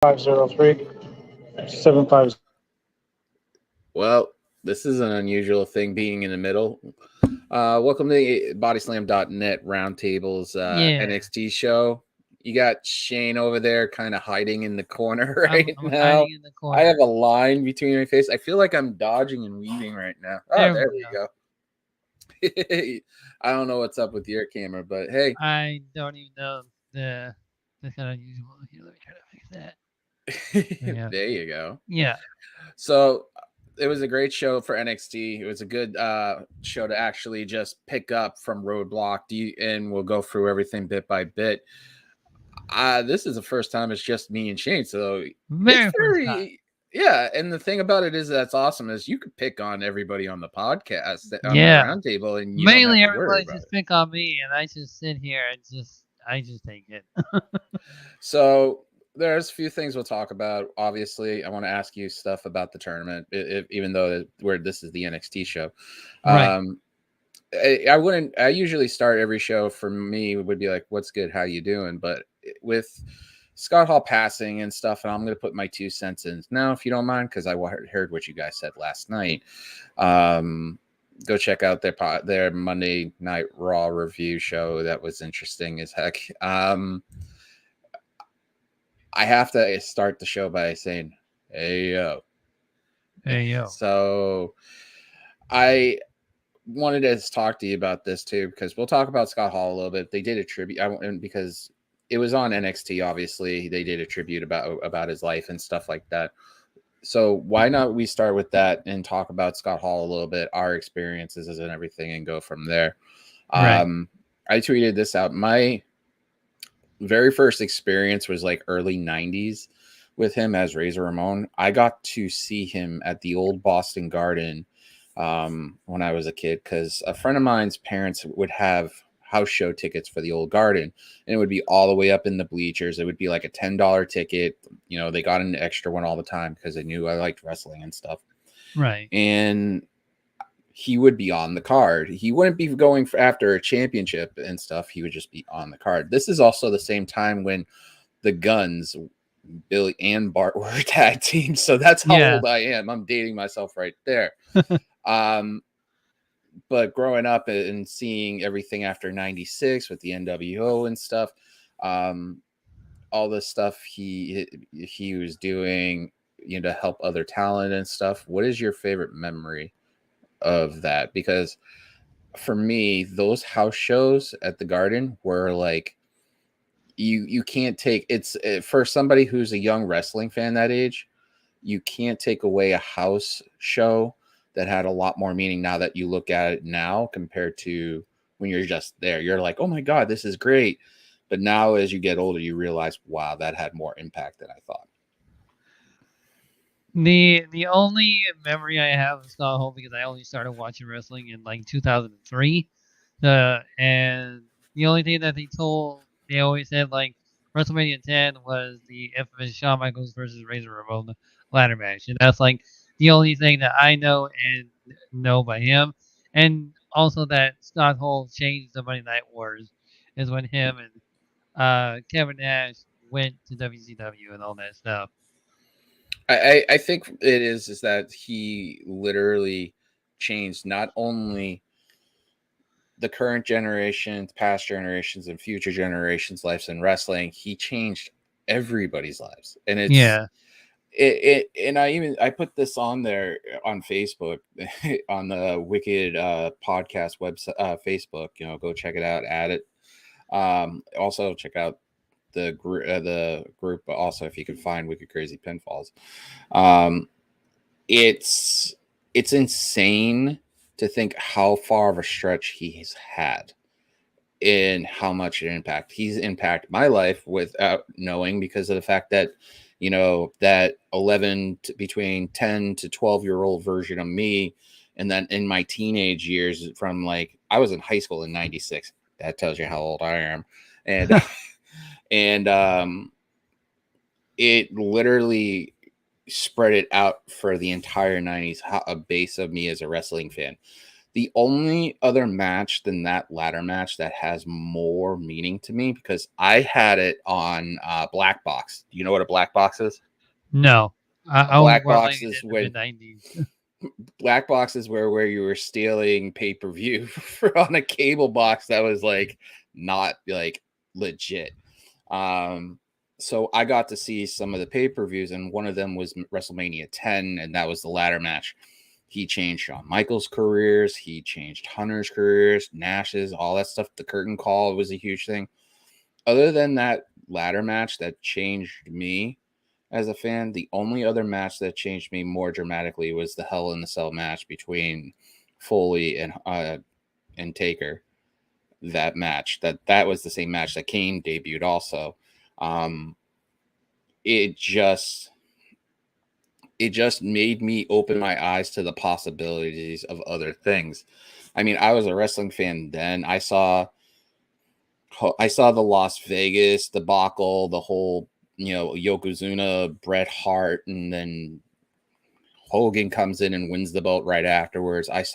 503-750. Well, this is an unusual thing being in the middle. Welcome to the bodyslam.net Roundtables Yeah, NXT show. You got Shane over there kind of hiding in the corner right I'm now. hiding in the I have corner. a line between my face. I feel like I'm dodging and weaving right now. Oh, There there we we go. go. I don't know what's up with your camera, but hey. I don't even know the kind of unusual. Here, let me try to fix that. Yeah, There you go. yeah, So it was a great show for NXT. It was a good show to actually just pick up from Roadblock, and we'll go through everything bit by bit. This is the first time it's just me and Shane, so it's very first time. very yeah. And the thing about it is that's awesome is you could pick on everybody on the podcast on the Yeah, roundtable, and you don't have mainly to worry everybody about just it. pick on me, and I just sit here and I just take it. So there's a few things we'll talk about. Obviously, I want to ask you stuff about the tournament, even though this is the NXT show. Right. Um, I wouldn't. I usually start every show for me would be like, "What's good? How you doing?" But with Scott Hall passing and stuff, and I'm going to put my 2 cents in now, if you don't mind, because I heard what you guys said last night. Go check out their Monday Night Raw review show. That was interesting as heck. I have to start the show by saying, "Hey yo." Hey yo. So I wanted to talk to you about this too, because we'll talk about Scott Hall a little bit. They did a tribute, because it was on NXT. Obviously, they did a tribute about his life and stuff like that. So why not we start with that and talk about Scott Hall a little bit, our experiences and everything, and go from there. Right. I tweeted this out. My very first experience was like early 90s with him as Razor Ramon. I got to see him at the old Boston Garden when I was a kid, because a friend of mine's parents would have house show tickets for the old Garden, and it would be all the way up in the bleachers. It would be like a $10 ticket. You know, they got an extra one all the time because they knew I liked wrestling and stuff. Right. And he would be on the card. He wouldn't be going after a championship and stuff. He would just be on the card. This is also the same time when the Guns, Billy and Bart, were a tag team. So that's how Yeah. old I am. I'm dating myself right there. But growing up and seeing everything after 96 with the NWO and stuff, all the stuff he was doing, to help other talent and stuff. What is your favorite memory of that? Because for me, those house shows at the Garden were like, you can't take it's for somebody who's a young wrestling fan that age, you can't take away a house show that had a lot more meaning now that you look at it now compared to when you're just there. You're like, oh my God, this is great. But now as you get older, you realize, wow, that had more impact than I thought. The only memory I have of Scott Hall, because I only started watching wrestling in like 2003, and the only thing that they always said, like, WrestleMania 10 was the infamous Shawn Michaels versus Razor Ramon ladder match, and that's like the only thing that I know and know by him. And also that Scott Hall changed the Monday Night Wars is when him and Kevin Nash went to WCW and all that stuff. I think it is that he literally changed not only the current generations, past generations, and future generations' lives in wrestling. He changed everybody's lives, and Yeah. and I put this on there on Facebook on the Wicked podcast website, Facebook. Go check it out, add it. Also check out the group, but also if you can find Wicked Crazy Pinfalls. Um, it's insane to think how far of a stretch he's had and how much an impact he's impacted my life without knowing, because of the fact that that between 10 to 12-year-old version of me, and then in my teenage years, from like I was in high school in 96. That tells you how old I am. And and it literally spread it out for the entire 90s, a base of me as a wrestling fan. The only other match than that ladder match that has more meaning to me, because I had it on Black Box. Do you know what a Black Box is? No, A I was Black born like Box is in the when mid '90s. Black Box is where you were stealing pay per view on a cable box that was like not like legit. Um, so I got to see some of the pay per views, and one of them was WrestleMania 10, and that was the ladder match. He changed Shawn Michaels' careers, he changed Hunter's careers, Nash's, all that stuff. The curtain call was a huge thing. Other than that ladder match that changed me as a fan, the only other match that changed me more dramatically was the Hell in the Cell match between Foley and Taker. That match, that was the same match that Kane debuted also. Um, it just it just made me open my eyes to the possibilities of other things. I mean, I was a wrestling fan then. I saw the Las Vegas debacle, the whole, Yokozuna, Bret Hart, and then Hogan comes in and wins the belt right afterwards. I've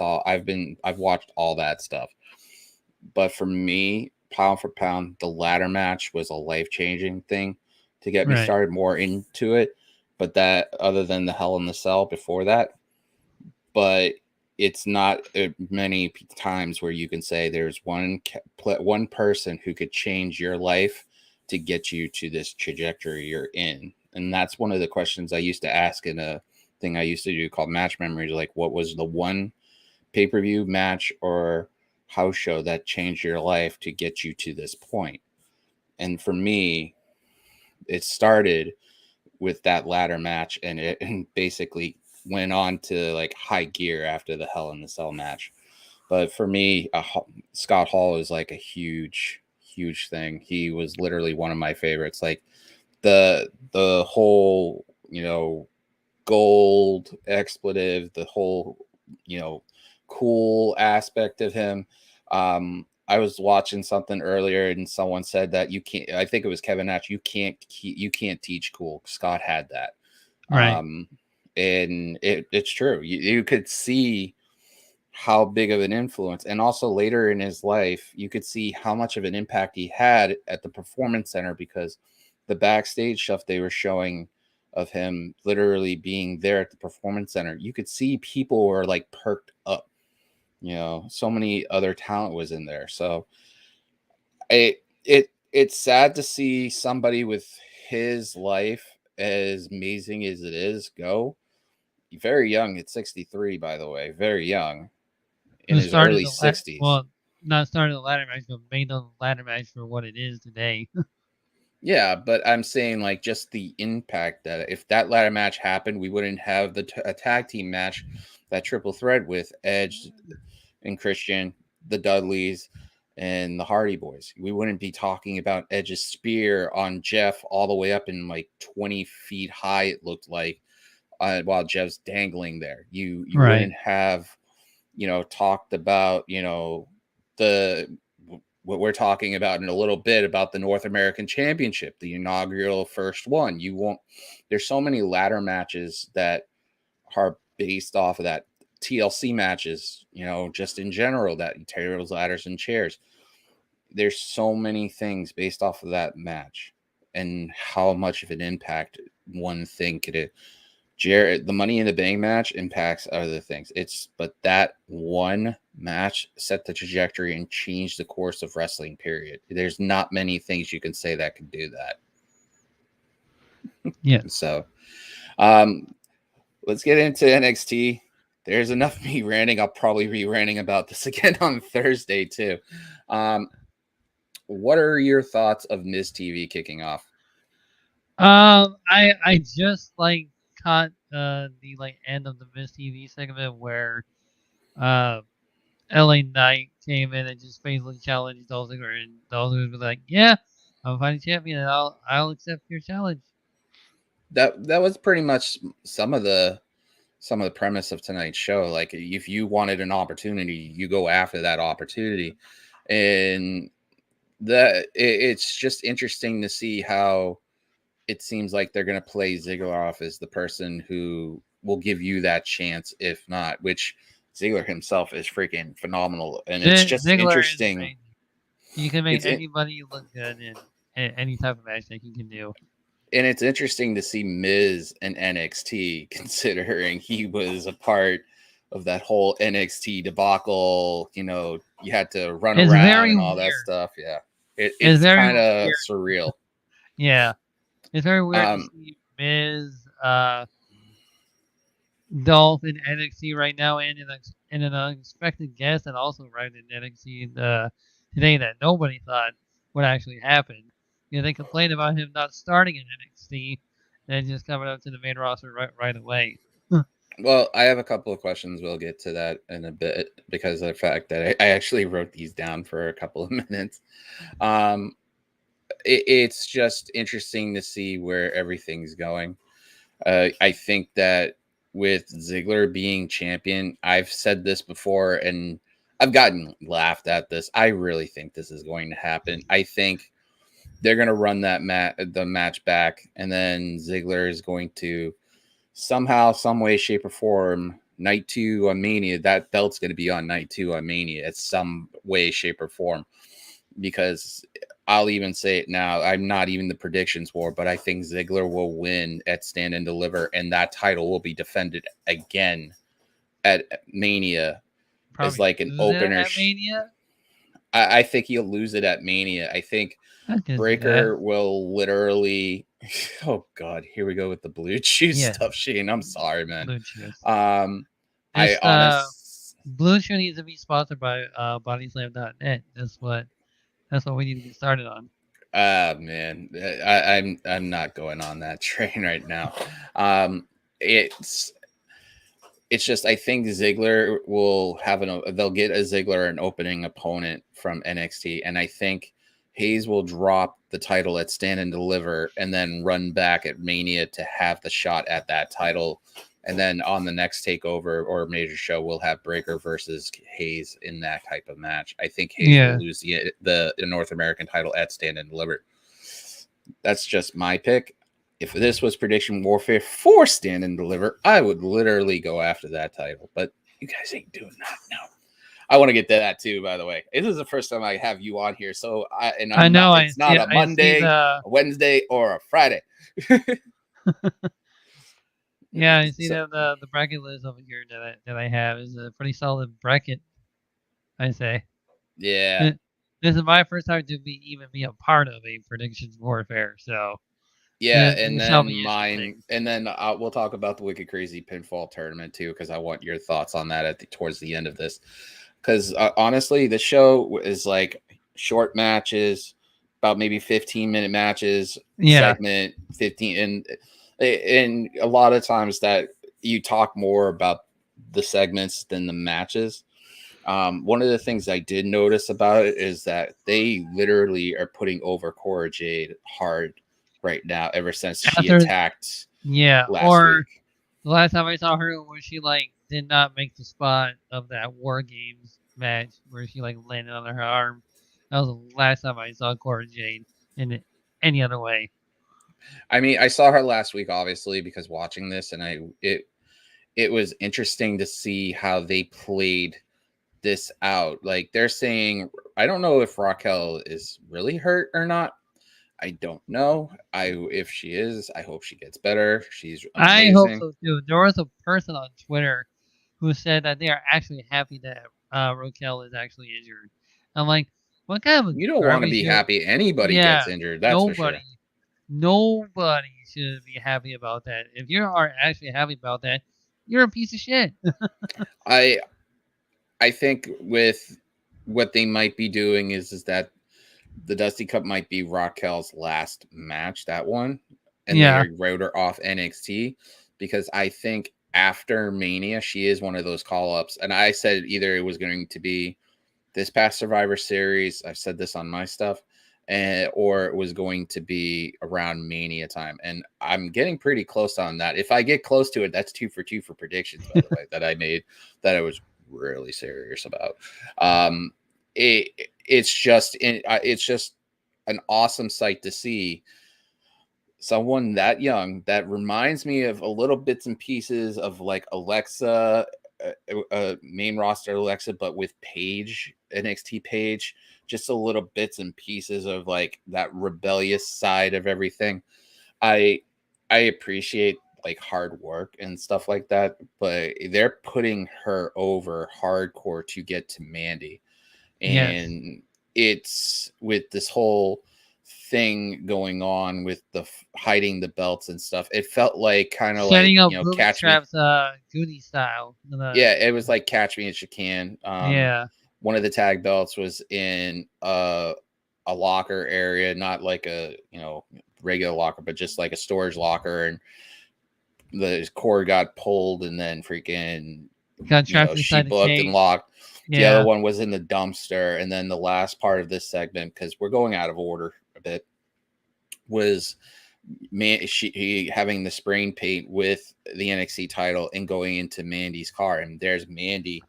watched all that stuff. But for me, pound for pound, the ladder match was a life-changing thing to get me Right, started more into it. But that, other than the Hell in the Cell before that, but it's not many times where you can say there's one person who could change your life to get you to this trajectory you're in. And that's one of the questions I used to ask in a thing I used to do called Match Memories. Like, what was the one pay-per-view match or house show that changed your life to get you to this point? And for me, it started with that ladder match, and it and basically went on to like high gear after the Hell in the Cell match. But for me, Scott Hall is like a huge, huge thing. He was literally one of my favorites. Like the whole, gold expletive, the whole, you know, cool aspect of him. I was watching something earlier, and someone said that you can't. I think it was Kevin Nash. You can't teach cool. Scott had that, right. um, and it's true. You could see how big of an influence, and also later in his life, you could see how much of an impact he had at the Performance Center, because the backstage stuff they were showing of him literally being there at the Performance Center, you could see people were like perked up. So many other talent was in there. So it's sad to see somebody with his life, as amazing as it is, go. Very young at 63, by the way, very young, in Who his started early the 60s. well, not started the ladder match, but made the ladder match for what it is today. Yeah, but I'm saying like just the impact that if that ladder match happened, we wouldn't have a tag team match, that triple threat with Edge and Christian, the Dudleys, and the Hardy Boys. We wouldn't be talking about Edge's spear on Jeff all the way up in like 20 feet high, it looked like, while Jeff's dangling there. You Right, wouldn't have, talked about, the what we're talking about in a little bit about the North American Championship, the inaugural first one. You won't. There's so many ladder matches that are based off of that. TLC matches, just in general, that tables, ladders, and chairs. There's so many things based off of that match, and how much of an impact one thing could. Jared, the Money in the Bank match impacts other things. But that one match set the trajectory and changed the course of wrestling. Period. There's not many things you can say that could do that. yes. So, um, let's get into NXT. There's enough of me ranting. I'll probably be ranting about this again on Thursday too. Um, what are your thoughts of Miz TV kicking off? I just like caught the like end of the Miss TV segment where uh LA Knight came in and just basically challenged Dolziger, and Dolziger was like, "Yeah, I'm fighting champion, and I'll accept your challenge." That was pretty much some of the premise of tonight's show. Like, if you wanted an opportunity, you go after that opportunity, and it's just interesting to see how it seems like they're going to play Ziggler off as the person who will give you that chance, if not, which Ziggler himself is freaking phenomenal, and it's just Ziggler is interesting. amazing. He can make It's anybody look good in any type of match that he can do. And it's interesting to see Miz and NXT, considering he was a part of that whole NXT debacle. You know, you had to run It's around very and all that weird. stuff. Yeah, It's it's very kind of weird. surreal. Yeah, it's very weird to Um, see Miz, Dolph in NXT right now, and an unexpected guest that also arrived in NXT today that nobody thought would actually happen. You know, they complained about him not starting in NXT and just coming up to the main roster right away. well, I have a couple of questions. We'll get to that in a bit because of the fact that I actually wrote these down for a couple of minutes. Um, it's just interesting to see where everything's going. I think that with Ziggler being champion, I've said this before and I've gotten laughed at this. I really think this is going to happen. I think they're going to run the match back, and then Ziggler is going to somehow, some way, shape, or form, night 2 on Mania. That belt's going to be on night 2 on Mania at some way, shape, or form. Because I'll even say it now. I'm not even the predictions war, but I think Ziggler will win at Stand and Deliver, and that title will be defended again at Mania as Probably like an lose it opener. at Mania. I think he'll lose it at Mania. I think I can see that. Breaker will literally. Oh God, here we go with the blue chew Yeah, stuff, Shane. I'm sorry, man. Blue Chews. I This honest. Blue Chew needs to be sponsored by BodySlam.net. That's what we need to get started on. Ah man, I'm not going on that train right now. Um, it's just I think Ziggler will have they'll get a Ziggler an opening opponent from NXT, and I think Hayes will drop the title at Stand and Deliver, and then run back at Mania to have the shot at that title. And then on the next takeover or major show, we'll have Breaker versus Hayes in that type of match. I think Hayes will Yeah. lose the North American title at Stand and Deliver. That's just my pick. If this was Prediction Warfare for Stand and Deliver, I would literally go after that title. But you guys ain't doing that now. I want to get to that too, by the way. This is the first time I have you on here. So I know. it's not a Monday, a Wednesday, or a Friday. Yeah, I see So, that the bracket list over here that I have is a pretty solid bracket. I say. yeah. This is my first time to even be a part of a predictions warfare, so Yeah, and it shall then be mine, interesting. and then we'll talk about the Wicked Crazy Pinfall Tournament too, because I want your thoughts on that towards the end of this. Because honestly, the show is like short matches, about maybe 15-minute matches, Yeah, segment 15, and a lot of times that you talk more about the segments than the matches. One of the things I did notice about it is that they literally are putting over Cora Jade hard right now, ever since she after attacked yeah, last or week. the last time I saw her where she like did not make the spot of that War Games match where she like landed on her arm. That was the last time I saw Cora Jade in any other way. I mean, I saw her last week, obviously, because watching this, and it was interesting to see how they played this out. Like they're saying, I don't know if Raquel is really hurt or not. I don't know. If she is, I hope she gets better. She's I hope amazing. so too. There was a person on Twitter who said that they are actually happy that Raquel is actually injured. I'm like, what kind of You don't want to garbage be should? happy anybody Yeah, gets injured. That's for nobody, sure. nobody should be happy about that. If you are actually happy about that, you're a piece of shit. I I think with what they might be doing is that the Dusty Cup might be Raquel's last match, that one, and they Yeah, wrote her off NXT because I think after Mania she is one of those call ups, and I said either it was going to be this past Survivor Series. I've said this on my stuff. Or it was going to be around Mania time. And I'm getting pretty close on that. If I get close to it, that's 2 for 2 for predictions, by the way, that I made that I was really serious about. It's just an awesome sight to see someone that young that reminds me of a little bits and pieces of like Alexa a main roster Alexa, but with Paige, NXT Paige, just a little bits and pieces of like that rebellious side of everything. I appreciate like hard work and stuff like that, but they're putting her over hardcore to get to Mandy. Yes. And it's with this whole thing going on with the hiding the belts and stuff. It felt like kind of like, Setting up booby catch me. traps, Goody style. Yeah, it was like catch me if you can. Yeah. One of the tag belts was in a locker area, not like a regular locker, but just like a storage locker, and the cord got pulled, and then freaking Got trapped she inside the booked and cage. locked. The other Yeah. one was in the dumpster, and then the last part of this segment, because we're going out of order a bit, was she having the spraying paint with the NXT title and going into Mandy's car, and there's Mandy,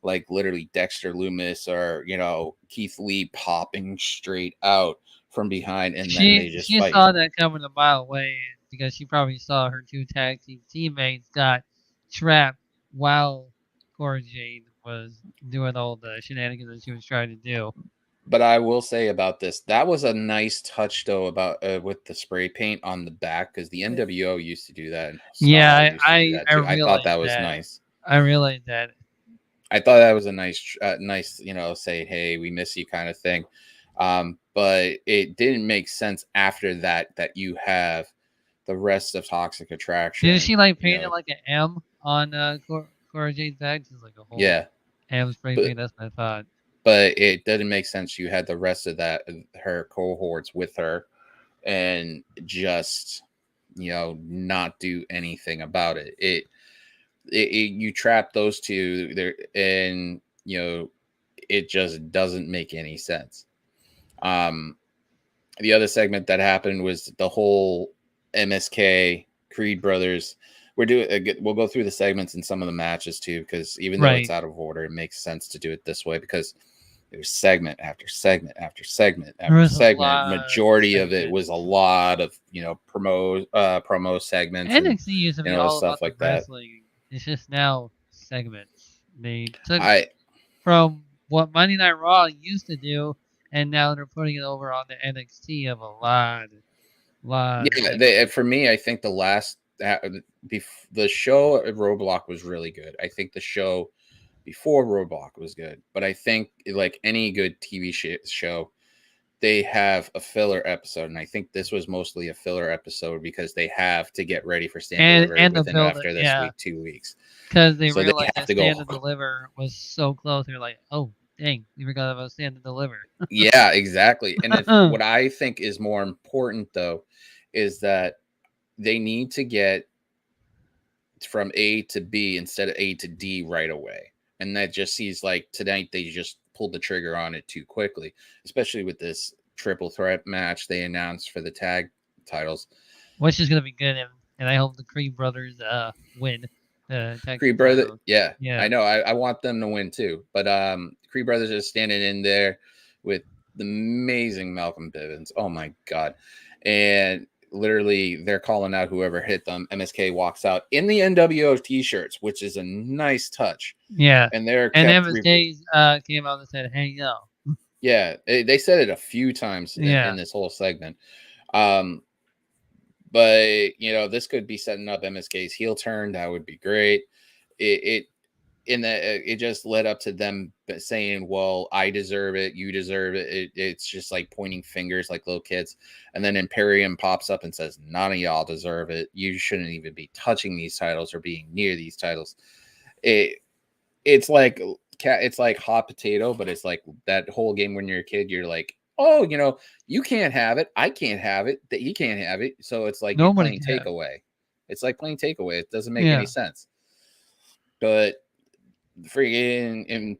like literally Dexter Loomis or Keith Lee popping straight out from behind, and then they just She fight. saw that coming a mile away because she probably saw her two tag team teammates got trapped while Cora Jade was doing all the shenanigans that she was trying to do. But I will say about this, that was a nice touch though about with the spray paint on the back, because the NWO used to do that and Style Yeah, used to do that I too. I thought realized that was that. nice. I realized that. I thought that was a nice, say, hey, we miss you kind of thing. But it didn't make sense after that you have the rest of Toxic Attraction. Did she like paint it like an M on Cora Jade's back? Just like a whole Yeah, M spray but paint. That's what I thought. it didn't make sense. You had the rest of that her cohorts with her, and just not do anything about it. You trap those two there, and it just doesn't make any sense. The other segment that happened was the whole MSK Creed brothers. We'll go through the segments and some of the matches too, because even though it's Right. out of order, it makes sense to do it this way, because there's segment after segment after segment There after was a segment. lot of Majority of it was segments. a lot of promo segments and NXT used to be all stuff about the like that. wrestling. It's just now segments. They took I from what Monday Night Raw used to do, and now they're putting it over on the NXT of a lot of segments. for me, I think the show at Roadblock was really good. I think the show before Roadblock was good, but I think like any good TV show, they have a filler episode, and I think this was mostly a filler episode because they have to get ready for Stand Deliver And the within build it, after this yeah, week 2 weeks, because they so they realized have that to go. Stand and Deliver was so close. They're like, oh dang, we forgot about Stand and Deliver. Yeah, exactly. And what I think is more important though is that they need to get from A to B instead of A to D right away. And that just seems like tonight they just pulled the trigger on it too quickly, especially with this triple threat match they announced for the tag titles. Which is gonna be good, and I hope the Creed brothers win the tag team Creed Brother, titles. yeah, I Yeah. know. I want them to win too. But Creed Brothers is standing in there with the amazing Malcolm Bivens. Oh my god. And literally they're calling out whoever hit them. MSK walks out in the NWO t-shirts, which is a nice touch. Yeah. And they're And kept MSK came out and said, "Hey yo." yeah, they said it a few times in Yeah. this whole segment. Um but this could be setting up MSK's heel turn. That would be great. It in that it just led up to them saying, well, I deserve it, you deserve it. It's just like pointing fingers like little kids. And then Imperium pops up and says, none of y'all deserve it, you shouldn't even be touching these titles or being near these titles. It's like hot potato, but it's like that whole game when you're a kid, you're like, oh, you can't have it, I can't have it, that you can't have it. So it's like you're Nobody playing can. takeaway. It's like playing takeaway. It doesn't make any Yeah. sense. But freaking and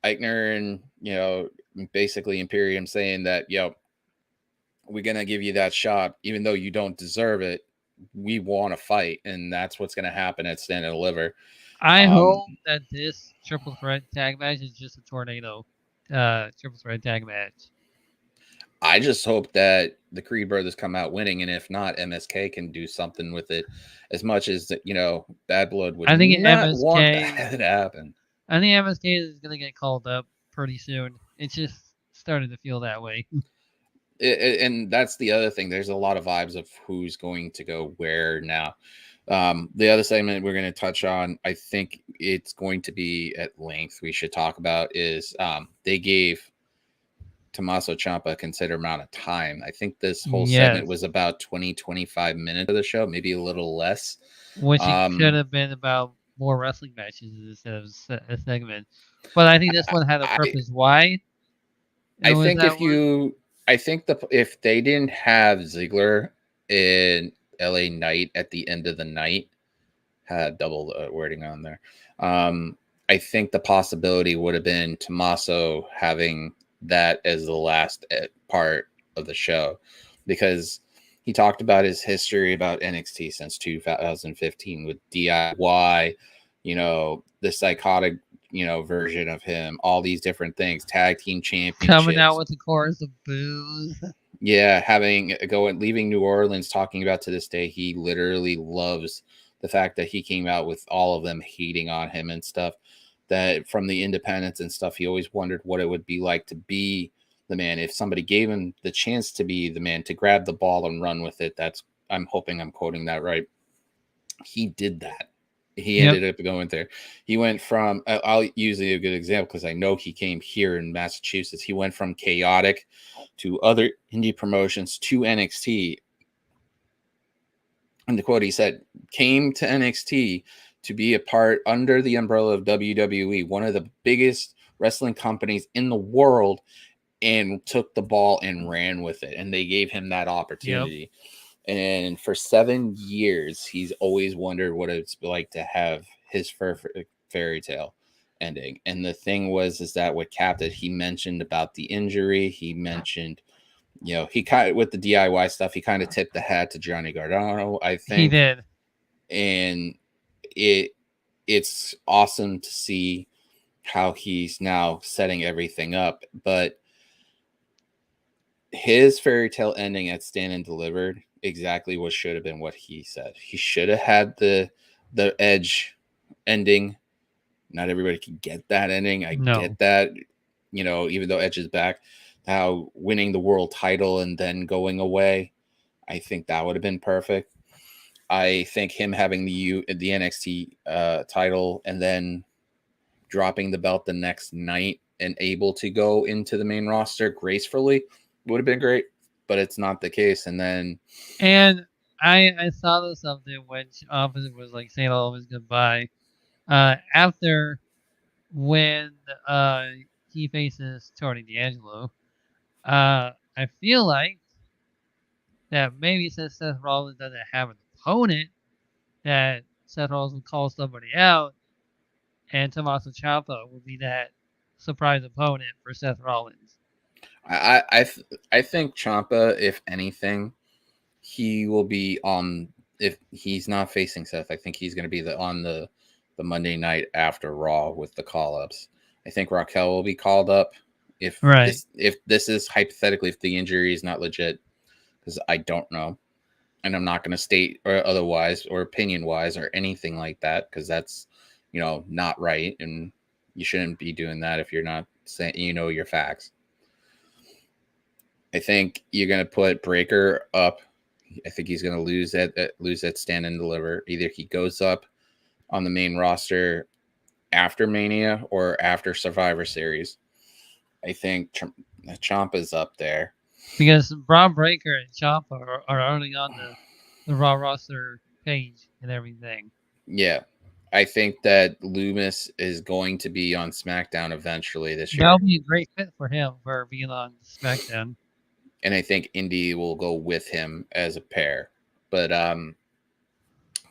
Eichner and basically Imperium saying that we're gonna give you that shot even though you don't deserve it. We want to fight, and that's what's gonna happen at Stand and Deliver. I hope that this triple threat tag match is just a tornado triple threat tag match. I just hope that the Creed brothers come out winning, and if not, MSK can do something with it. As much as Bad Blood would I think not want MSK. that to happen. I think MSK is gonna get called up pretty soon. It's just starting to feel that way. And that's the other thing. There's a lot of vibes of who's going to go where now. The other segment we're going to touch on, I think it's going to be at length. We should talk about is they gave Tommaso Ciampa a considerable amount of time. I think this whole segment was about 20-25 minutes of the show, maybe a little less. Which it could have been about more wrestling matches instead of a segment. But I think this one had a purpose. Why? I think if they didn't have Ziggler in LA Knight at the end of the night, had double wording on there. I think the possibility would have been Tommaso having that as the last part of the show, because he talked about his history about NXT since 2015 with DIY, the psychotic, version of him, all these different things, tag team championships, coming out with a chorus of boos. Yeah, leaving New Orleans, talking about to this day, he literally loves the fact that he came out with all of them hating on him and stuff. That from the independents and stuff, he always wondered what it would be like to be the man. If somebody gave him the chance to be the man, to grab the ball and run with it. I'm hoping I'm quoting that right. He did that. He ended up going there. He went from, I'll use a good example because I know he came here in Massachusetts. He went from chaotic to other indie promotions to NXT. And the quote, he said, came to NXT to be a part under the umbrella of WWE, one of the biggest wrestling companies in the world, and took the ball and ran with it. And they gave him that opportunity. Yep. And for 7 years, he's always wondered what it's like to have his fairy tale ending. And the thing is that with Captain, he mentioned about the injury. He mentioned, he kind of, with the DIY stuff, he kind of tipped the hat to Johnny Gargano, I think. He did. And it's awesome to see how he's now setting everything up. But his fairy tale ending at Stand and Delivered exactly what should have been what he said. He should have had the Edge ending. Not everybody can get that ending. I get that, even though Edge is back, how winning the world title and then going away, I think that would have been perfect. I think him having the NXT title and then dropping the belt the next night and able to go into the main roster gracefully would have been great, but it's not the case. And I saw this something when Opposite was like saying all of his goodbye. After when he faces Tony D'Angelo, I feel like that maybe since Seth Rollins doesn't have an opponent, that Seth Rollins will call somebody out, and Tommaso Ciampa will be that surprise opponent for Seth Rollins. I think Ciampa, if anything, he will be on. If he's not facing Seth, I think he's going to be on the Monday night after Raw with the call-ups. I think Raquel will be called up if this is hypothetically, if the injury is not legit, because I don't know, and I'm not going to state or otherwise or opinion wise or anything like that, because that's not right, and you shouldn't be doing that if you're not saying your facts. I think you're going to put Breaker up. I think he's going to lose that Stand and Deliver. Either he goes up on the main roster after Mania or after Survivor Series. I think Ciampa's up there. Because Braun Breaker and Ciampa are already on the Raw roster page and everything. Yeah. I think that Loomis is going to be on SmackDown eventually this year. That'll be a great fit for him for being on SmackDown. And I think Indy will go with him as a pair. But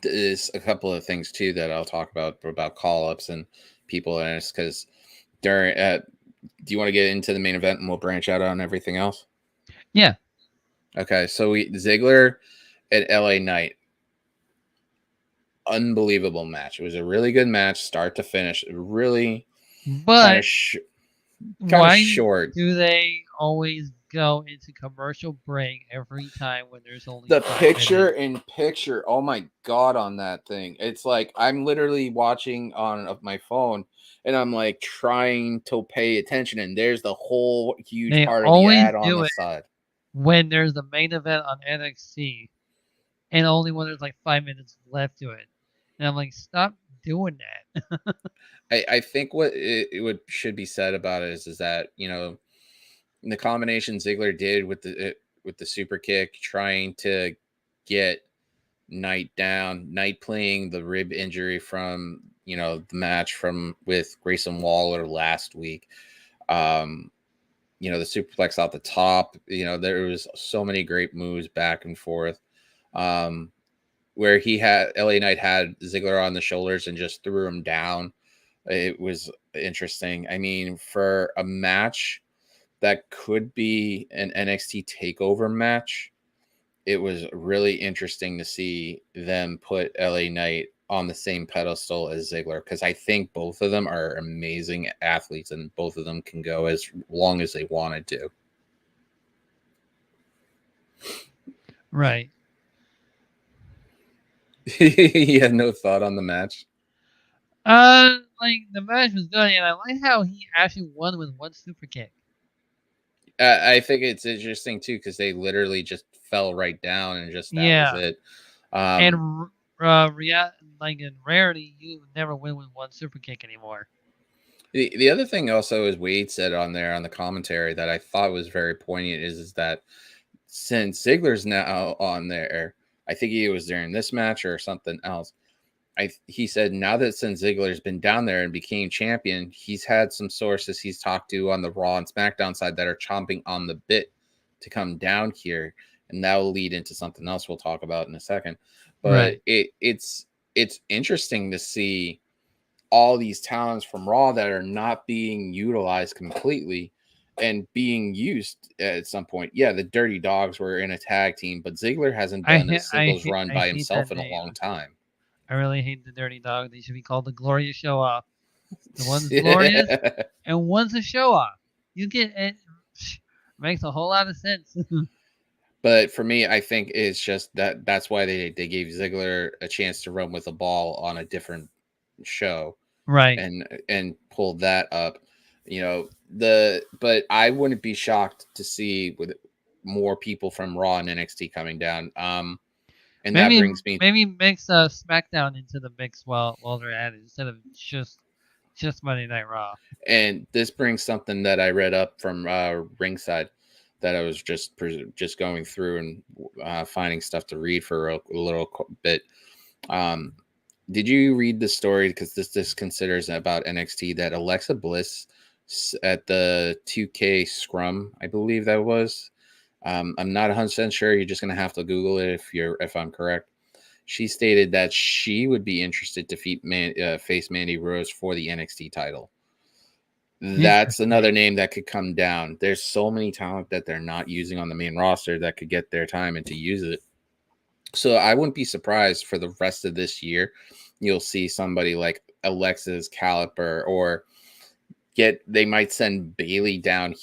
there's a couple of things too that I'll talk about call-ups and people in this, because during do you want to get into the main event and we'll branch out on everything else? Yeah. Okay, so Ziggler at LA Knight. Unbelievable match. It was a really good match, start to finish. Really, but kind of short. Do they always go into commercial break every time when there's only The 5 picture minutes. in picture, oh my god, on that thing. It's like I'm literally watching on my phone and I'm like trying to pay attention, and there's the whole huge They part of the always ad on do the it side. when there's the main event on NXT, and only when there's like 5 minutes left to it. And I'm like, stop doing that. I think what it would should be said about it is that, you know, the combination Ziggler did with the super kick, trying to get Knight down, Knight playing the rib injury from, you know, the match from with Grayson Waller last week. Um, you know, the superplex out the top, you know, there was so many great moves back and forth. Um, where he had LA Knight had Ziggler on the shoulders and just threw him down. It was interesting. I mean, for a match that could be an NXT takeover match, it was really interesting to see them put LA Knight on the same pedestal as Ziggler, because I think both of them are amazing athletes and both of them can go as long as they wanted to. Right. You had no thought on the match? Like the match was good, and I like how he actually won with one super kick. I think it's interesting too because they literally just fell right down and just that was Yeah, it. and Um, like in rarity, you never win with one super kick anymore. the other thing also is Wade said on there on the commentary that I thought was very poignant is that since Ziggler's now on there, I think he was during this match or something else. He said now that since Ziggler's been down there and became champion, he's had some sources he's talked to on the Raw and SmackDown side that are chomping on the bit to come down here, and that will lead into something else we'll talk about in a second. But Right. it's interesting to see all these talents from Raw that are not being utilized completely and being used at some point. Yeah, the Dirty Dogs were in a tag team, but Ziggler hasn't done a singles run I by hate that himself in a name. long time. I really hate the Dirty Dog. They should be called the Glorious Show Off. The one's glorious Yeah. and one's a show off. You get it. Makes a whole lot of sense. But for me, I think it's just that's why they gave Ziggler a chance to run with the ball on a different show Right. and pulled that up. You know, but I wouldn't be shocked to see with more people from Raw and NXT coming down. And that Maybe brings me maybe mix SmackDown into the mix while they're at it instead of just Monday Night Raw. and this brings something that I read up from Ringside that I was just going through and finding stuff to read for a little bit. Um, did you read the story? Because this considers about NXT that Alexa Bliss at the 2K Scrum, I believe that was. I'm not 100% sure. You're just gonna have to Google it if I'm correct. She stated that she would be interested to face Mandy Rose for the NXT title. That's Interesting. another name that could come down. There's so many talent that they're not using on the main roster that could get their time and to use it. So I wouldn't be surprised for the rest of this year. You'll see somebody like Alexa's Caliper or they might send Bailey down to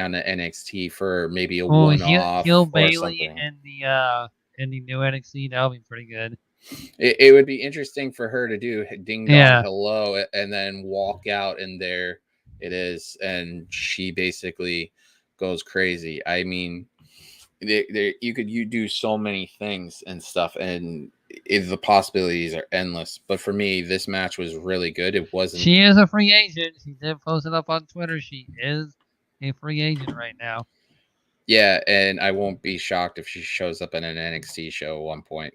NXT for maybe a Well, one heel off or Bailey something. in the new NXT that'll be pretty good. It would be interesting for her to do ding dong Yeah, hello and then walk out and there it is, and she basically goes crazy. I mean, you do so many things and stuff, and the possibilities are endless. But for me, this match was really good. It wasn't. she is a free agent. She did post it up on Twitter. She is a free agent right now. Yeah, and I won't be shocked if she shows up in an NXT show at one point.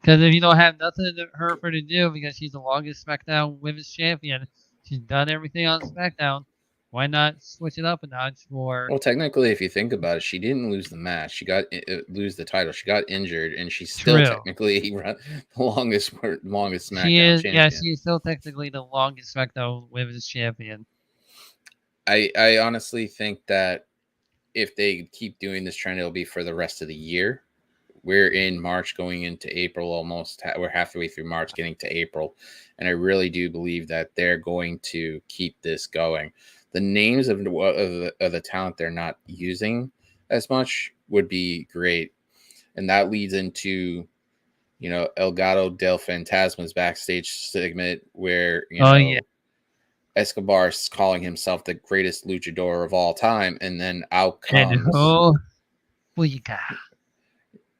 Because if you don't have nothing for her to do, because she's the longest SmackDown Women's Champion, she's done everything on SmackDown. Why not switch it up a notch for Well, technically, if you think about it, she didn't lose the match. She got lose the title. She got injured, and she's still True? technically the longest She SmackDown is, yeah, champion. she is still technically the longest SmackDown Women's Champion. I honestly think that if they keep doing this trend, it'll be for the rest of the year. We're in March going into April almost. We're halfway through March getting to April. And I really do believe that they're going to keep this going. The names of the talent they're not using as much would be great. And that leads into, El Gato del Fantasma's backstage segment where, Oh yeah. Escobar's calling himself the greatest luchador of all time. And then out And comes who you got?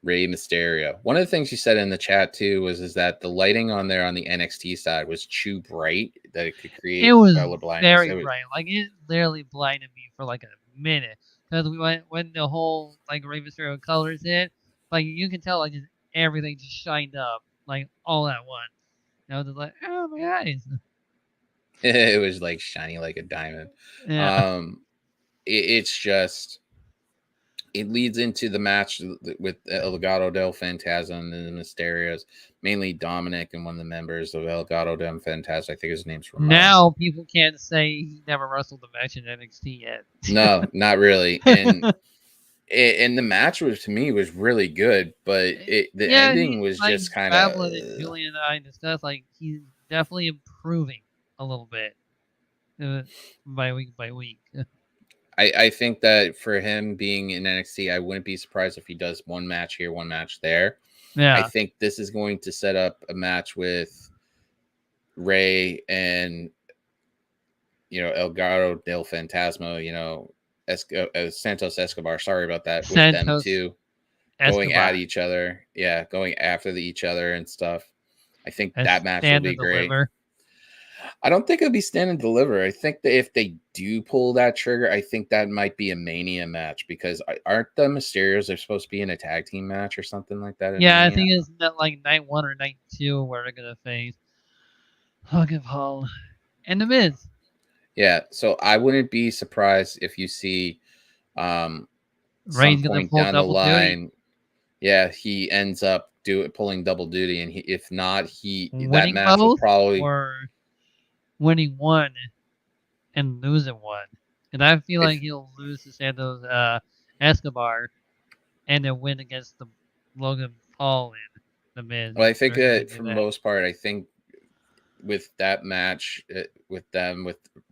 Rey Mysterio. One of the things you said in the chat too is that the lighting on there on the NXT side was too bright that it could create It was color blindness. very bright. Like it literally blinded me for like a minute because we went when the whole like Rey Mysterio colors hit. Like you can tell like just everything just shined up like all at once. And I was just like, oh my eyes. It was like shiny like a diamond. Yeah. It's just it leads into the match with El Gato del Fantasma and the Mysterios, mainly Dominic and one of the members of El Gato del Fantasma. I think his name's Ramon. Now people can't say he never wrestled a match in NXT yet. No, not really. And the match to me was really good, but the ending was like just kind of. Julian and I discussed like he's definitely improving a little bit by week. I think that for him being in NXT, I wouldn't be surprised if he does one match here, one match there. Yeah. I think this is going to set up a match with Rey and El Gato del Fantasma, Santos Escobar. Sorry about that. With them two going at each other, going after each other and stuff. I think that match will be great. I don't think it'll be stand and deliver. I think that if they do pull that trigger, I think that might be a Mania match because aren't the Mysterios they're supposed to be in a tag team match or something like that? Yeah, Mania? I think it's not like night 1 or night 2 where they're gonna face Logan Paul and The Miz. Yeah, so I wouldn't be surprised if you see some point down the line. Duty. Yeah, he ends up pulling double duty, and if not, that match will probably winning one and losing one. And I feel like he'll lose to Santos Escobar and then win against the Logan Paul and The Miz. Well, I think for the most part, I think with that match with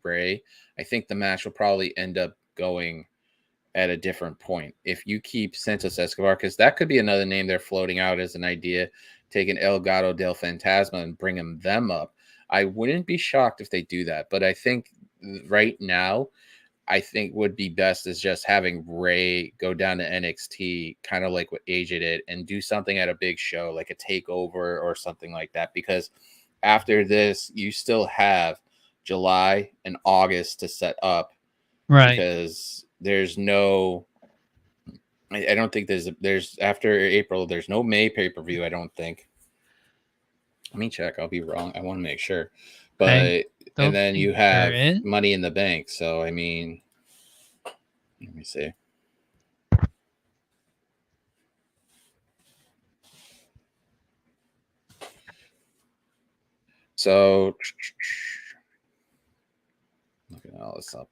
Rey, I think the match will probably end up going at a different point. If you keep Santos Escobar, because that could be another name they're floating out as an idea, taking El Gato del Fantasma and bringing them up. I wouldn't be shocked if they do that, but I think right now, I think would be best is just having Rey go down to NXT, kind of like what AJ did, and do something at a big show, like a takeover or something like that. Because after this, you still have July and August to set up, right? Because there's no. I don't think there's after April. There's no May pay-per-view. I don't think. Let me check. I'll be wrong. I want to make sure. But and then you have Money in the Bank. So I mean, let me see. So looking all this up.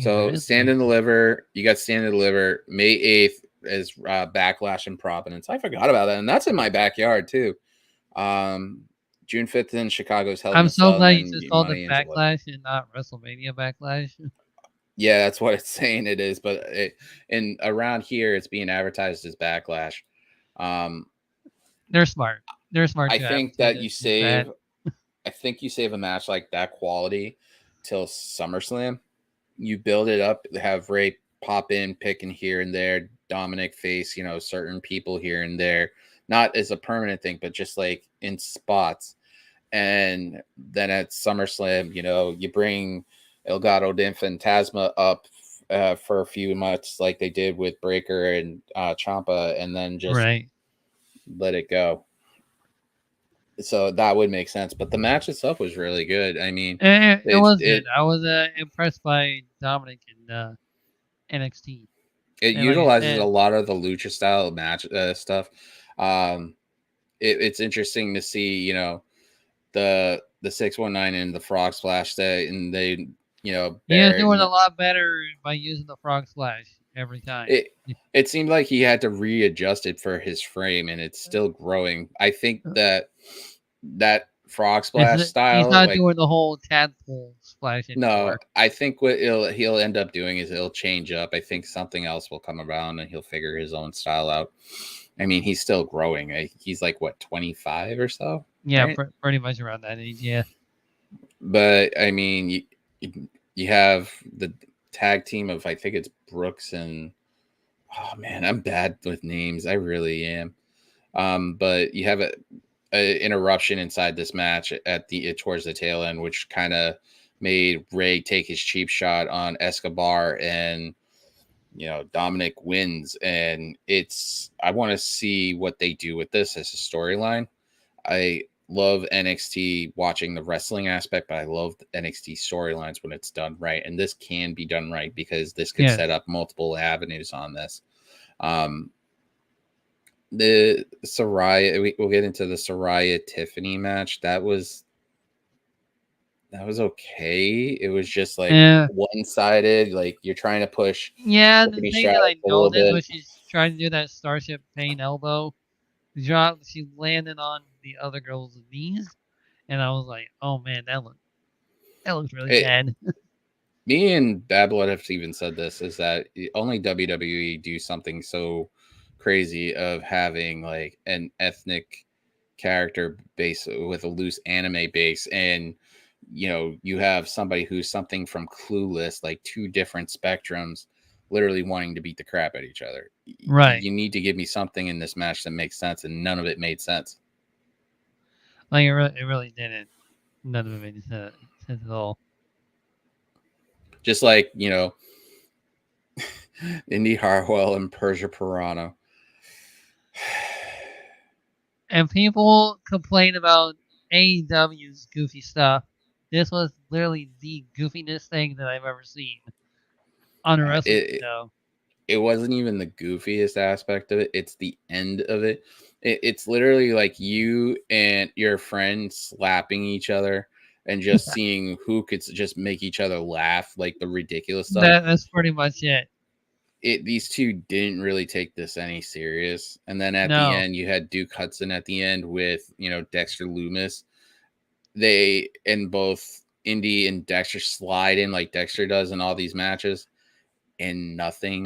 So Stand and Deliver. You got Stand and Deliver May 8th as Backlash in Providence. I forgot about that, and that's in my backyard too. June 5th in Chicago's Hell in I'm a so Cell, glad you just called it Backlash and not WrestleMania Backlash. Yeah, that's what it's saying it is, but around here it's being advertised as Backlash. They're smart. They're smart. I think that you save. I think you save a match like that quality till SummerSlam. You build it up, have Rey pop in, picking here and there, Dominic face, certain people here and there, not as a permanent thing, but just like in spots. And then at SummerSlam, you bring El Gato del Fantasma up for a few months, like they did with Breaker and Ciampa, and then just let it go. So that would make sense. But the match itself was really good. I mean, it was good. I was impressed by Dominic in NXT. It utilizes a lot of the lucha style match stuff. It's interesting to see, the 619 and the frog splash and they, they're doing a lot better by using the frog splash every time. It seemed like he had to readjust it for his frame, and it's still growing. I think that frog splash He's style. not Like, doing the whole tadpole splash no, anymore. I think what he'll end up doing is he'll change up. I think something else will come around and he'll figure his own style out. I mean, he's still growing. He's like what, 25 or so, Yeah, right? pretty much around that age. Yeah. But I mean, you have the tag team of, I think it's Brooks and, oh man, I'm bad with names. I really am. But you have a interruption inside this match at the towards the tail end, which kind of made Ray take his cheap shot on Escobar, and Dominic wins. And I want to see what they do with this as a storyline. I love NXT watching the wrestling aspect, but I love NXT storylines when it's done right. And this can be done right because this could Yes. set up multiple avenues on this. The Soraya, we'll get into the Soraya Tiffany match. That was okay. It was just like Yeah. one-sided. Like, you're trying to push Yeah, the Tiffany thing that Stratton I a little noticed bit. was she's trying to do that Starship Pain elbow drop. She landed on the other girl's knees, and I was like, "Oh man, that looks really It, bad." Me and Bad Blood have even said this, is that only WWE do something so crazy of having like an ethnic character base with a loose anime base, and you have somebody who's something from Clueless, like two different spectrums, literally wanting to beat the crap at each other. Right. You need to give me something in this match that makes sense, and none of it made sense. Like it really didn't. None of it made sense at all. Just like Indy Hartwell and Persia Piranha. And people complain about AEW's goofy stuff. This was literally the goofiness thing that I've ever seen on a wrestling It show. it wasn't even the goofiest aspect of it. It's the end of it. It's literally like you and your friend slapping each other and just seeing who could just make each other laugh, like the ridiculous stuff. That's pretty much it. These two didn't really take this any serious. And then at the No. end, you had Duke Hudson at the end with, Dexter Loomis. They, and both Indy and Dexter slide in like Dexter does in all these matches, and nothing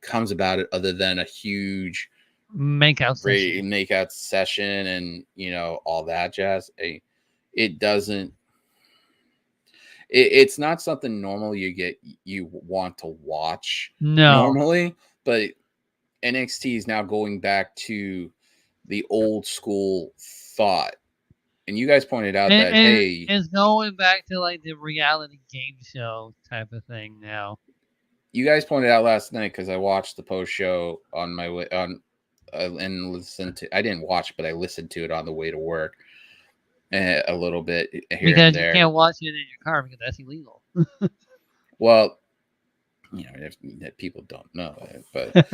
comes about it other than a huge Makeout session. makeout session and all that jazz. It doesn't. It's not something normal you want to watch No. normally, but NXT is now going back to the old school thought. And you guys pointed out that, hey, It's going back to like the reality game show type of thing now. you guys pointed out last night, because I watched the post show on my way on and listened to. I didn't watch, but I listened to it on the way to work a little bit here Because and you there. can't watch it in your car because that's illegal. Well, if people don't know it, but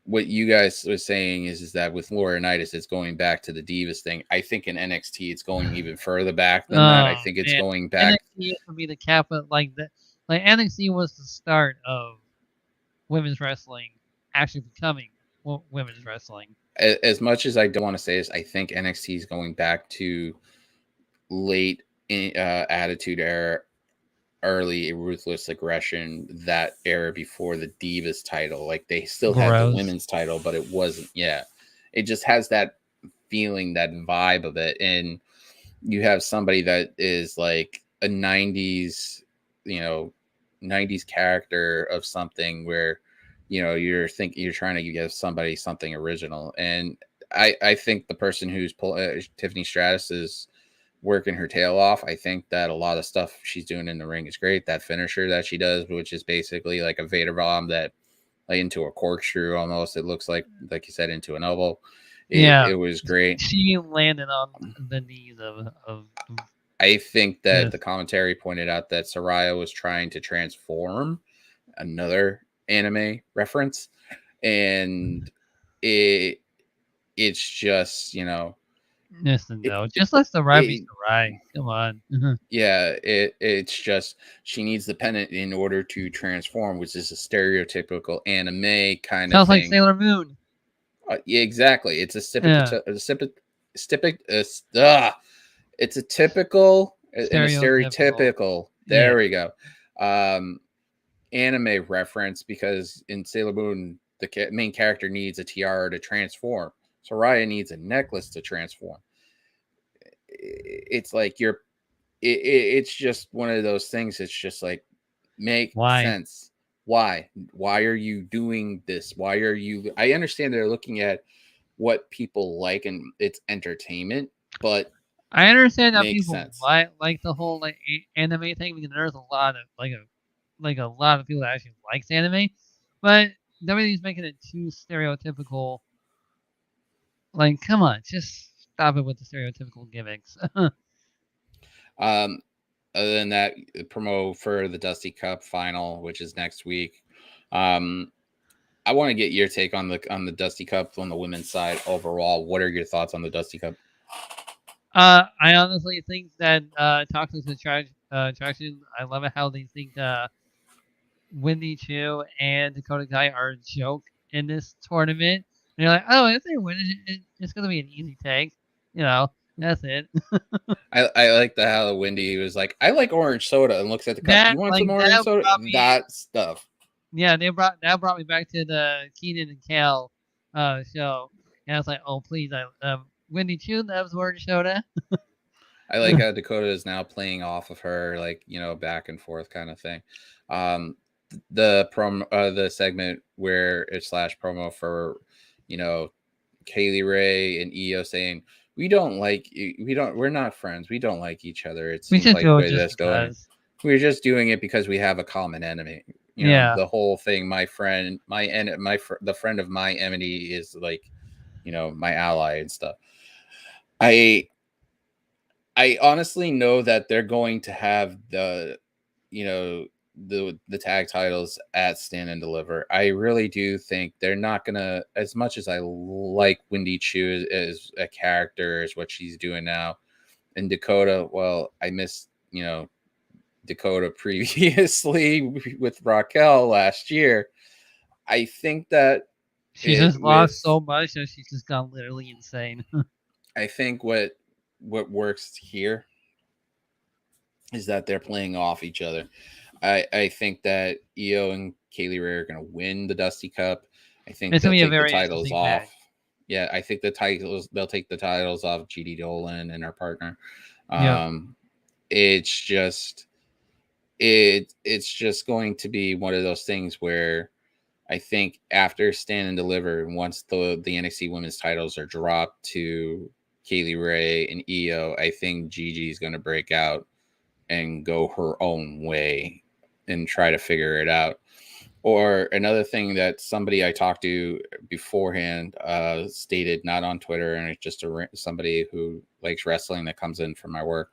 what you guys were saying is that with Laurinaitis, it's going back to the Divas thing. I think in NXT, it's going even further back than that. I think it's going back. NXT used to be the cap of like NXT was the start of women's wrestling actually becoming women's wrestling. As much as I don't want to say this, I think NXT is going back to late Attitude Era, early Ruthless Aggression, that era before the Divas title. Like, they still had the women's title, but it wasn't. Yeah, it just has that feeling, that vibe of it. And you have somebody that is like a 90s 90s character of something, where you're trying to give somebody something original. And I think the person who's Tiffany Stratus is working her tail off. I think that a lot of stuff she's doing in the ring is great. That finisher that she does, which is basically like a Vader bomb that, like, into a corkscrew almost. It looks like you said, into an elbow. It was great. She landed on the knees of I think that the commentary pointed out that Soraya was trying to transform, another anime reference, and it's just Listen, though, just let Soraya be Soraya. Come on. Yeah, it's just she needs the pennant in order to transform, which is a stereotypical anime kind of Sounds thing. like Sailor Moon. Yeah, exactly. It's a it's a typical and a Stereotypical. stereotypical. Yeah. There we go. Anime reference, because in Sailor Moon the main character needs a tiara to transform. Soraya needs a necklace to transform. It's like it's just one of those things. It's just like, make Why? sense. Why are you doing this? Why are you? I understand they're looking at what people like and it's entertainment, but I understand that makes people sense. like the whole like anime thing because there's a lot of a lot of people that actually likes anime, but WWE's making it too stereotypical. Like, come on, just stop it with the stereotypical gimmicks. Um, Other than that, promo for the Dusty Cup final, which is next week. I want to get your take on the Dusty Cup on the women's side overall. What are your thoughts on the Dusty Cup? I honestly think that Toxic Attraction. I love it how they think Wendy Chu and Dakota Kai are a joke in this tournament. And you're like, oh, if they win, it's gonna be an easy take. That's it. I like the how Wendy was like, I like orange soda, and looks at the cup. Do you want some orange That soda? brought me. That stuff. Yeah, that brought me back to the Keenan and Kel show, and I was like, oh please, Wendy Chu loves orange soda. I like how Dakota is now playing off of her, like, back and forth kind of thing. The segment where it's slash promo for, Kaylee Ray and Io saying, we're not friends. We don't like each other. It We seems should like do the it way just that's going. because. We're just doing it because we have a common enemy. Yeah. The whole thing, the friend of my enemy is like, my ally and stuff. I honestly know that they're going to have the tag titles at Stand and Deliver. I really do think they're not gonna, as much as I like Wendy Chu as a character, as what she's doing now. And Dakota, well, I missed Dakota previously with Raquel last year. I think that She just lost so much that she's just gone literally insane. I think what works here is that they're playing off each other. I think that Io and Kaylee Ray are going to win the Dusty Cup. I think It's they'll gonna be a take the very titles interesting off. match. Yeah, I think they'll take the titles off GD Dolan and our partner. Yeah. It's just it's just going to be one of those things where I think after Stand and Deliver, once the NXT women's titles are dropped to Kaylee Ray and Io, I think Gigi is going to break out and go her own way and try to figure it out. Or another thing that somebody I talked to beforehand stated, not on Twitter, and it's just somebody who likes wrestling that comes in from my work,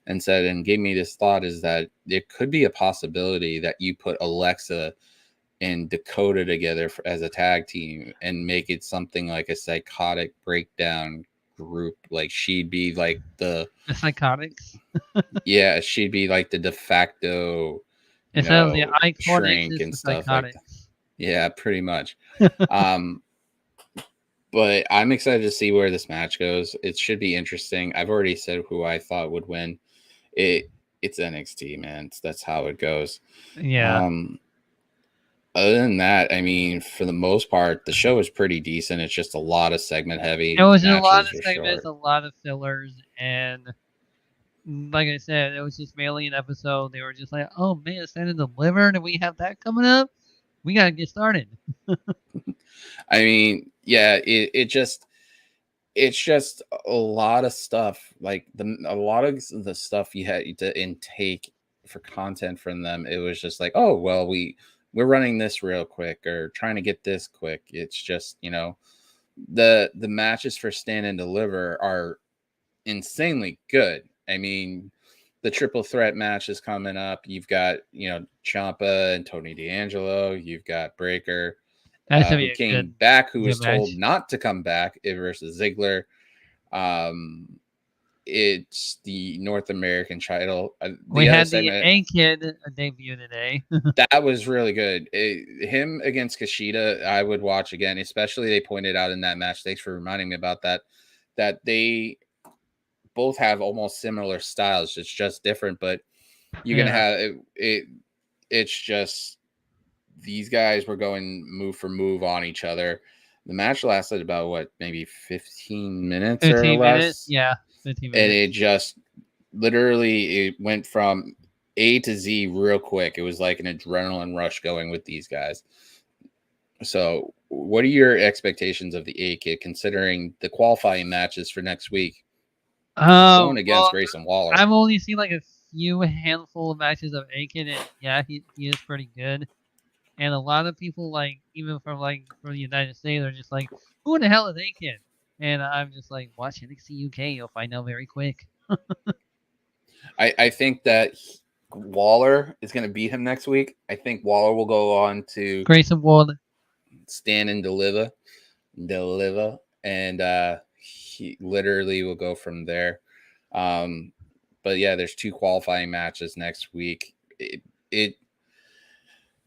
and said and gave me this thought, is that it could be a possibility that you put Alexa and Dakota together as a tag team and make it something like a psychotic breakdown group. Like she'd be like the Psychotics. Yeah, she'd be like the de facto, Instead of the Iconics, shrink it's and the stuff like that. Psychotics. Yeah, pretty much. But I'm excited to see where this match goes. It should be interesting. I've already said who I thought would win. It's NXT, man. That's how it goes. Yeah. Other than that, I mean, for the most part, the show is pretty decent. It's just a lot of segment heavy. It was a Matches lot of are segments, short. a lot of fillers, and like I said, it was just mainly an episode. They were just like, "Oh man, Stand and Deliver, and we have that coming up. We gotta get started." I mean, yeah, it's just a lot of stuff. Like a lot of the stuff you had to intake for content from them. It was just like, oh well, we're running this real quick or trying to get this quick. It's just the matches for Stand and Deliver are insanely good. I mean, the triple threat match is coming up. You've got Ciampa and Tony D'Angelo. You've got Breaker, That's gonna who be a came back, who good was told match. not to come back versus Ziggler. It's the North American title. We The other had the segment A Kid debut today. that was really good. Him against Kushida, I would watch again. Especially they pointed out in that match. Thanks for reminding me about that. that they both have almost similar styles. It's just different, but you're gonna Yeah. have it. It's just these guys were going move for move on each other. The match lasted about what, maybe 15 minutes or 15 minutes. less, Yeah, 15 and it minutes. just literally it went from A to Z real quick. It was like an adrenaline rush going with these guys. So, what are your expectations of the A Kid considering the qualifying matches for next week? He's going against Well, Grayson Waller. I've only seen like a few handful of matches of Aiken, and yeah, he is pretty good. And a lot of people, like, even from the United States, are just like, who in the hell is Aiken? And I'm just like, watch NXT UK, you'll find out very quick. I think that Waller is going to beat him next week. I think Waller will go on to Grayson Ward. stand and deliver, and he literally will go from there. But yeah, there's 2 qualifying matches next week. It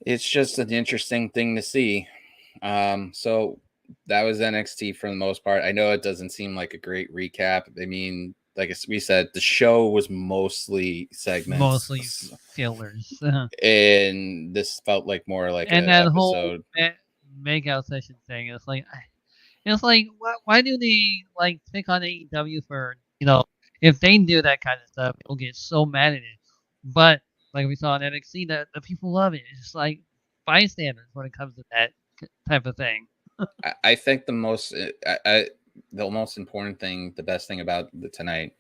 it's just an interesting thing to see. So that was NXT for the most part. I know it doesn't seem like a great recap. I mean, like we said, the show was mostly segments, Mostly fillers. and this felt like more like And an that whole episode. makeout session thing, it's like, why do they like pick on AEW for, if they do that kind of stuff, people get so mad at it. But like we saw in NXT, the people love it. It's just like bystanders when it comes to that type of thing. I think the most important thing, the best thing about the tonight,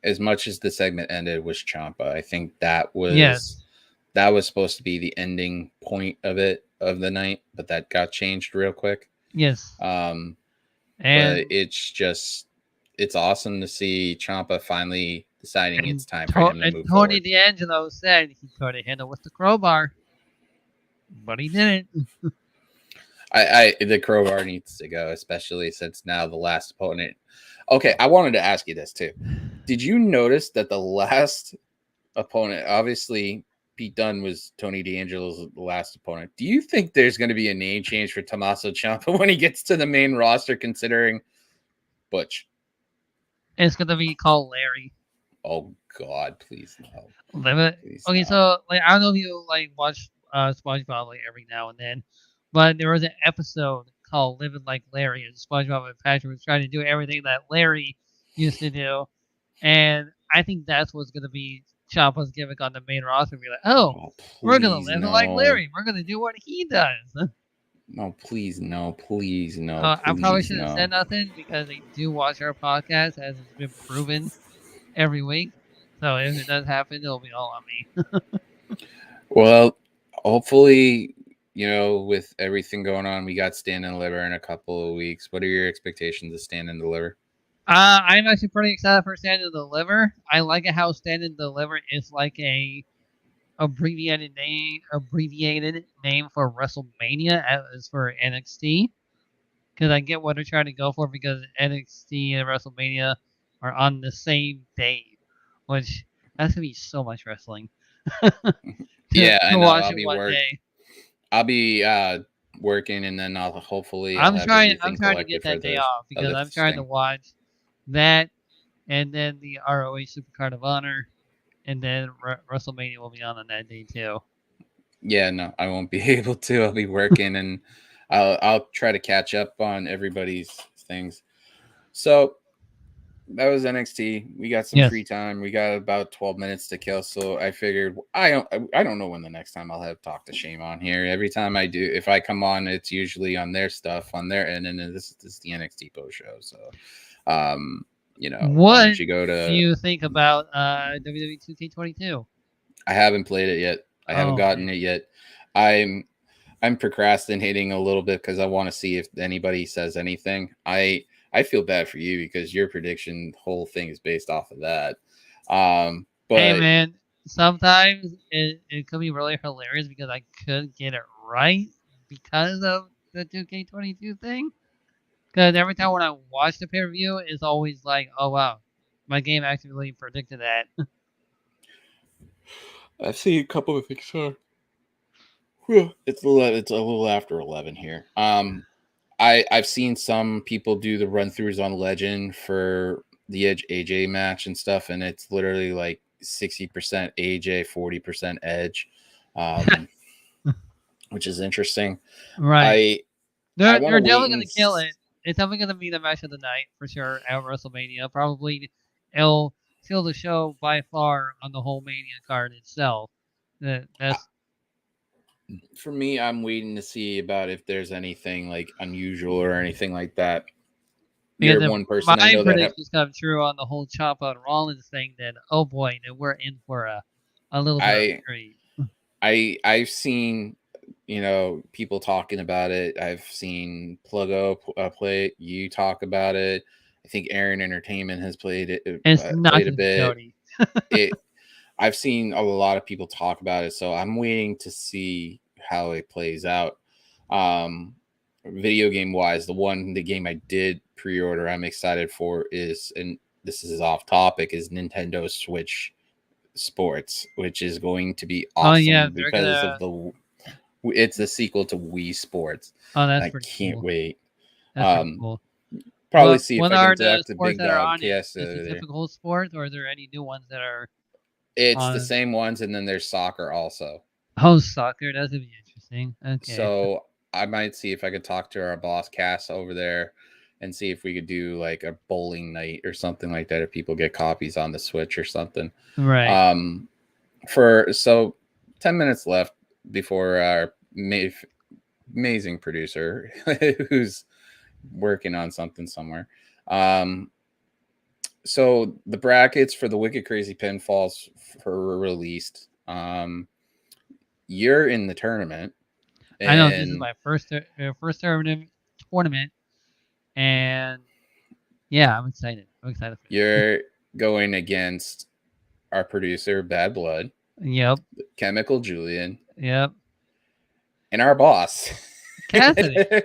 as much as the segment ended, was Champa. I think that was Yes, supposed to be the ending point of the night, but that got changed real quick. yes, Um, and but it's awesome to see Champa finally deciding and, it's time for him to and move Tony forward. D'Angelo said he could have hit him with the crowbar, but he didn't. The crowbar needs to go, especially since now the last opponent. Okay, I wanted to ask you this too. Did you notice that the last opponent, obviously Pete Dunne was Tony D'Angelo's last opponent? Do you think there's going to be a name change for Tommaso Ciampa when he gets to the main roster, considering Butch? It's gonna be called Larry. Oh God, please no, Live it. please Okay, no. so like I don't know if you like watch SpongeBob like every now and then, but there was an episode called "Living Like Larry," and SpongeBob and Patrick was trying to do everything that Larry used to do, and I think that's what's gonna be Ciampa's gimmick on the main roster. Be like, oh, Oh we're gonna please live it like no. Larry. We're gonna do what he does. No, please no, please no, I probably please shouldn't have said no. nothing because they do watch our podcast, as it's been proven every week. So if it does happen, it'll be all on me. Well, hopefully, with everything going on, we got Stand and Deliver in a couple of weeks. What are your expectations of Stand and Deliver? I'm actually pretty excited for Stand and Deliver. I like it how Stand and Deliver is like a abbreviated name for WrestleMania as for NXT. Because I get what they're trying to go for, because NXT and WrestleMania are on the same day, which that's gonna be so much wrestling to Yeah, I know. watch in one day. I'll be working, and then I'll I'm have trying. I'm everything trying to collected get for that day the off because other I'm trying to thing. watch that, and then the ROH Supercard of Honor, and then WrestleMania will be on that day too. Yeah, no, I won't be able to. I'll be working, and I'll try to catch up on everybody's things. So that was NXT. We got some free Yes. time. We got about 12 minutes to kill. So I figured I don't know when the next time I'll have Talk to Shame on here. Every time I do, if I come on, it's usually on their stuff on their end, and then this is the NXT post show. So why What don't you go do to you think about WWE 2K22? I haven't played it yet. I haven't Oh gotten man, it yet. I'm procrastinating a little bit because I want to see if anybody says anything. I feel bad for you because your prediction whole thing is based off of that. hey But man, sometimes it could be really hilarious because I could get it right because of the 2K22 thing. Because every time when I watch the pay per view, it's always like, oh wow, my game actually predicted that. I see a couple of things. It's a little after 11 here. I've seen some people do the run throughs on Legend for the Edge AJ match and stuff, and it's literally like 60% AJ, 40% Edge, um, which is interesting. Right. I They're want to they're wait definitely and gonna kill it. It's definitely gonna be the match of the night for sure at WrestleMania. Probably it'll steal the show by far on the whole Mania card itself. That's for me, I'm waiting to see about if there's anything like unusual or anything like that. because You're if one person I my know that predictions come true on the whole Chop Out Rollins thing, then oh boy, then we're in for a little bit of a I treat. I've seen, people talking about it. I've seen Pluggo play it. You talk about it. I think Aaron Entertainment has played it, It's not played a gonna be bit. Cody. It. I've seen a lot of people talk about it, so I'm waiting to see how it plays out. Video game wise, the game I did pre-order, I'm excited for is, and this is off topic, is Nintendo Switch Sports, which is going to be Oh yeah, awesome they're because of gonna. the it's the sequel to Wii Sports. Oh, that's I pretty can't cool. wait. That's pretty Um, cool. Probably see if What I can are the talk to sports Big that are Dog on it? KS Just the over there. typical sports, or are there any new ones that are It's the on? same ones, and then there's soccer also. Oh, soccer. That's gonna be interesting. Okay. So I might see if I could talk to our boss Cass over there and see if we could do like a bowling night or something like that if people get copies on the Switch or something. Right. Um, for so 10 minutes left before our amazing producer who's working on something somewhere. Um, so the brackets for the Wicked Crazy Pinfalls were released. You're in the tournament, I know this is and my first tournament, and yeah, I'm excited. I'm excited for this. you're going against our producer, Bad Blood, Yep. Chemical Julian, Yep. and our boss, Cassidy.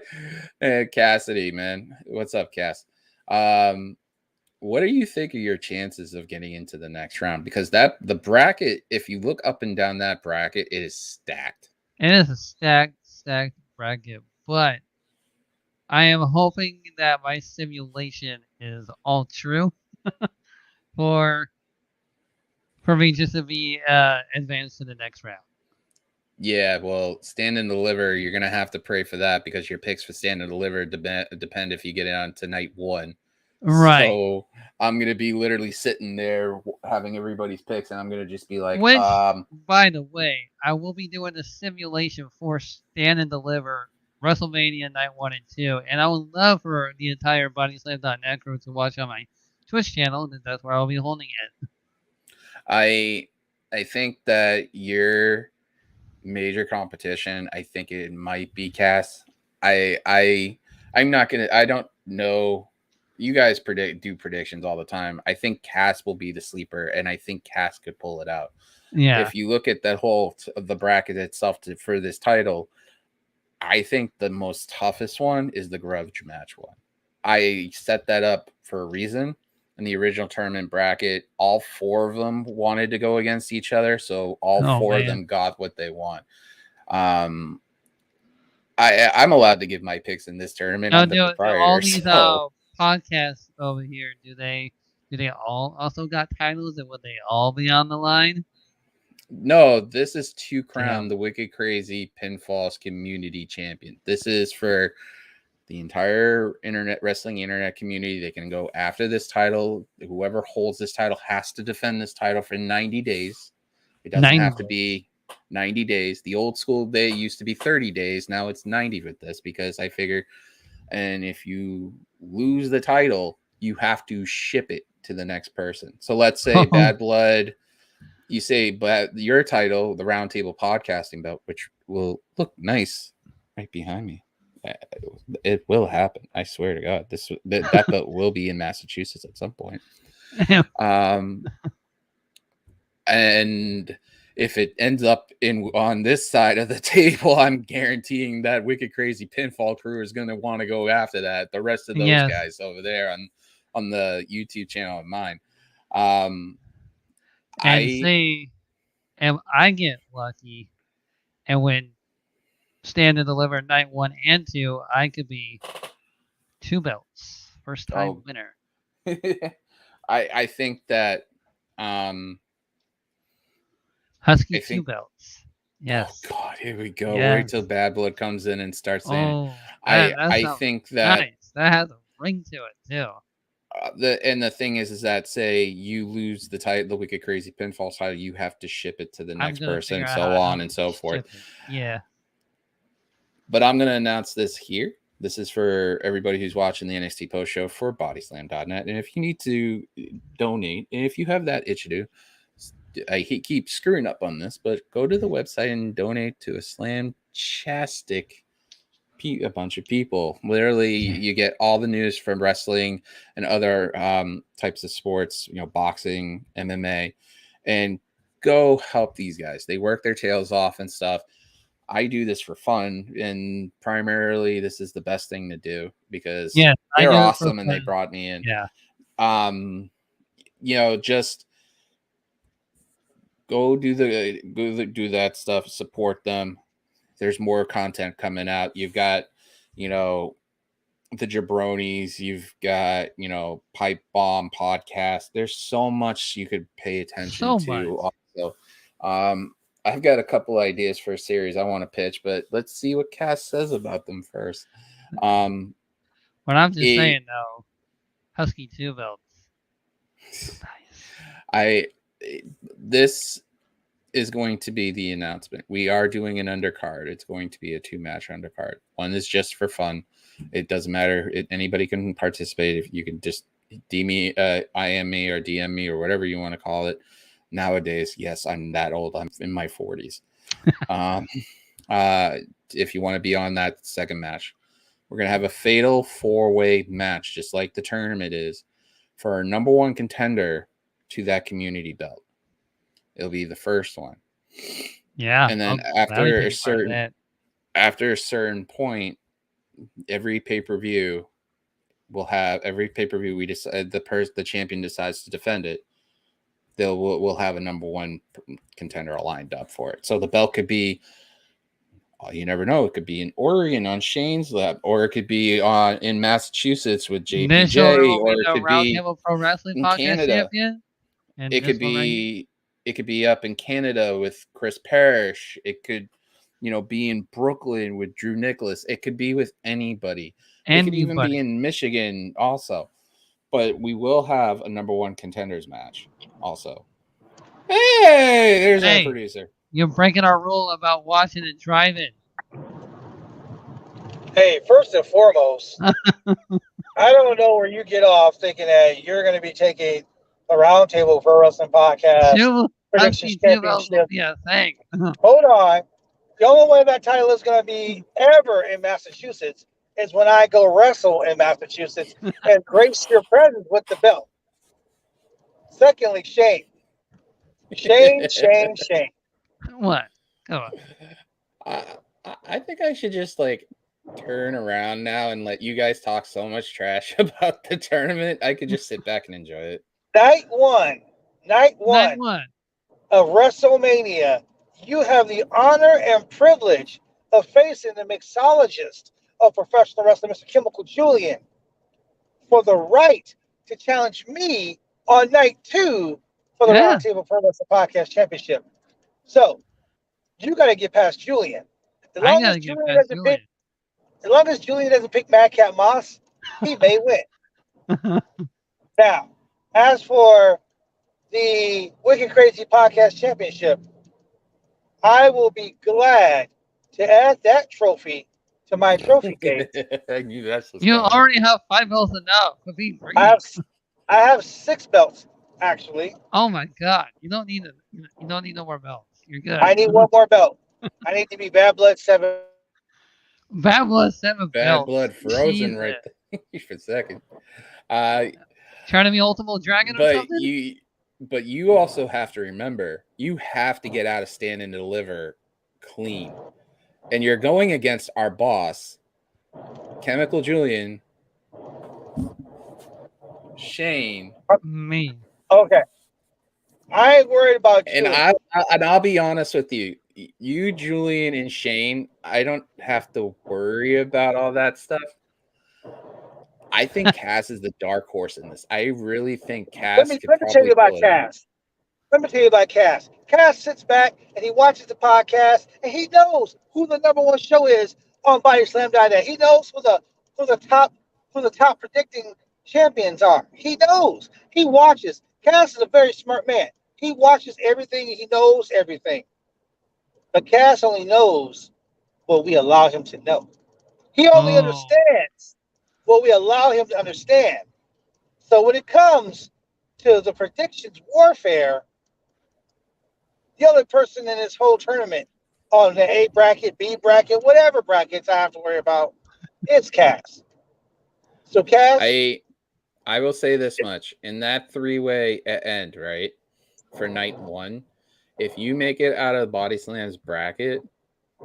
Cassidy. Man, what's up, Cass? Um, what do you think of your chances of getting into the next round? Because the bracket, if you look up and down that bracket, it is stacked. It is a stacked bracket, but I am hoping that my simulation is all true for for me just to be advanced to the next round. Yeah, well, stand and deliver. You're gonna have to pray for that because your picks for stand and deliver depend if you get it on to night one. Right. So I'm gonna be literally sitting there having everybody's picks, and I'm gonna just be like, Which, by the way, I will be doing a simulation for Stand and Deliver WrestleMania Night 1 and 2, and I would love for the entire BodySlam.net crew to watch on my Twitch channel, and that's where I'll be holding it. I I think that your major competition, I think it might be Cass. I'm not gonna. I don't know. You guys do predictions all the time. I think Cass will be the sleeper, and I think Cass could pull it out. Yeah. If you look at that whole the bracket itself for this title, I think the most toughest one is the grudge match one. I set that up for a reason. In the original tournament bracket, all four of them wanted to go against each other, so all Oh, four of man. them got what they want. Um, I'm allowed to give my picks in this tournament. Now, I'm the do all proprietor, these so podcasts over here, do they all also got titles, and would they all be on the line? no, this is to crown Damn. the Wicked Crazy Pinfalls Community Champion. This is for the entire wrestling internet community. They can go after this title. Whoever holds this title has to defend this title for 90 days. It doesn't 90 have to days. be 90 days. The old school day used to be 30 days. Now it's 90 with this because I figure, and if you lose the title, you have to ship it to the next person. So let's say Bad Blood, you say, but your title, the Roundtable Podcasting Belt, which will look nice right behind me. It will happen. I swear to God, that belt will be in Massachusetts at some point. And if it ends up in on this side of the table, I'm guaranteeing that Wicked Crazy Pinfall crew is going to want to go after that. The rest of those Yes. guys over there on the YouTube channel of mine. Um, And I say, and I get lucky, and when Stand and Deliver Night 1 and 2, I could be 2 belts. First time winner. I think that Husky I 2 think belts. Yes. Oh God, here we go. Yes. Wait till Bad Blood comes in and starts saying it. Oh, that I sounds think that nice. That has a ring to it too. the thing is that say you lose the title, the Wicked Crazy Pinfall title, you have to ship it to the next person, so on and so forth. Yeah. But I'm going to announce this here. This is for everybody who's watching the NXT post show for bodyslam.net. And if you need to donate, and if you have that itch to do, I keep screwing up on this, but go to the website and donate to a slamtastic a bunch of people. Literally, you get all the news from wrestling and other types of sports, boxing, MMA, and go help these guys. They work their tails off and stuff. I do this for fun, and primarily this is the best thing to do because they're awesome and they brought me in. Just go do that stuff, support them. There's more content coming out. You've got, the Jabronis, you've got, Pipe Bomb podcast. There's so much you could pay attention to. Also, I've got a couple ideas for a series I want to pitch, but let's see what Cass says about them first. But I'm just saying though, Husky 2 belts. Nice. This is going to be the announcement. We are doing an undercard. It's going to be a 2-match undercard. One is just for fun. It doesn't matter. Anybody can participate. If you can just IM me or DM me or whatever you want to call it. Nowadays, yes, I'm that old. I'm in my 40s. If you want to be on that second match, we're going to have a fatal 4-way match, just like the tournament is, for our number 1 contender to that community belt. It'll be the first one. Yeah. And then after a certain point, every pay-per-view we decide the champion decides to defend it. We'll have a number 1 contender lined up for it. So the belt could be, you never know. It could be in Oregon on Shane's lap, or it could be in Massachusetts with JPJ, or it could be Pro Wrestling in Canada. Champion. It could be up in Canada with Chris Parrish. It could, be in Brooklyn with Drew Nicholas. It could be with anybody. It could even be in Michigan also. But we will have a number 1 contenders match also. Hey, there's our producer. You're breaking our rule about watching and driving. Hey, first and foremost, I don't know where you get off thinking that you're going to be taking a roundtable for a wrestling podcast. Predictions championship. Yeah, thanks. Hold on. The only way that title is going to be ever in Massachusetts is when I go wrestle in Massachusetts and grace your presence with the belt. Secondly, Shane. Shane. What? Come on. I think I should just turn around now and let you guys talk so much trash about the tournament. I could just sit back and enjoy it. Night one of WrestleMania, you have the honor and privilege of facing the mixologist of professional wrestling, Mr. Chemical Julian, for the right to challenge me on night 2 for the Roundtable Pro Wrestling Podcast Championship. So, you got to get past Julian. As long as Julian doesn't pick Madcap Moss, he may win. Now, as for the Wicked Crazy Podcast Championship, I will be glad to add that trophy to my trophy case. I knew that's you already have 5 belts enough. I have 6 belts, actually. Oh my God! You don't need no more belts. You're good. I need 1 more belt. I need to be Bad Blood 7. Bad Blood 7 Bad Blood frozen right there for a second. Trying to be Ultimate Dragon or something? But you also have to remember, you have to get out of Stand and Deliver clean. And you're going against our boss, Chemical Julian, Shane. Me. Okay. I ain't worried about you. And I'll be honest with you. You, Julian, and Shane, I don't have to worry about all that stuff. I think Cass is the dark horse in this. I really think Let Cass me could let me tell probably you about pull it out. Cass. Let me tell you about Cass. Cass sits back and he watches the podcast, and he knows who the number one show is on Body Slam Day. He knows who the top predicting champions are. He knows. He watches. Cass is a very smart man. He watches everything. He knows everything. But Cass only knows what we allow him to know. He only Oh, understands what we allow him to understand. So when it comes to the predictions warfare, the other person in this whole tournament on the A bracket, B bracket, whatever brackets I have to worry about, it's Cass. So Cass, I will say this much. In that 3-way end, right, for night 1, if you make it out of the Body Slams bracket,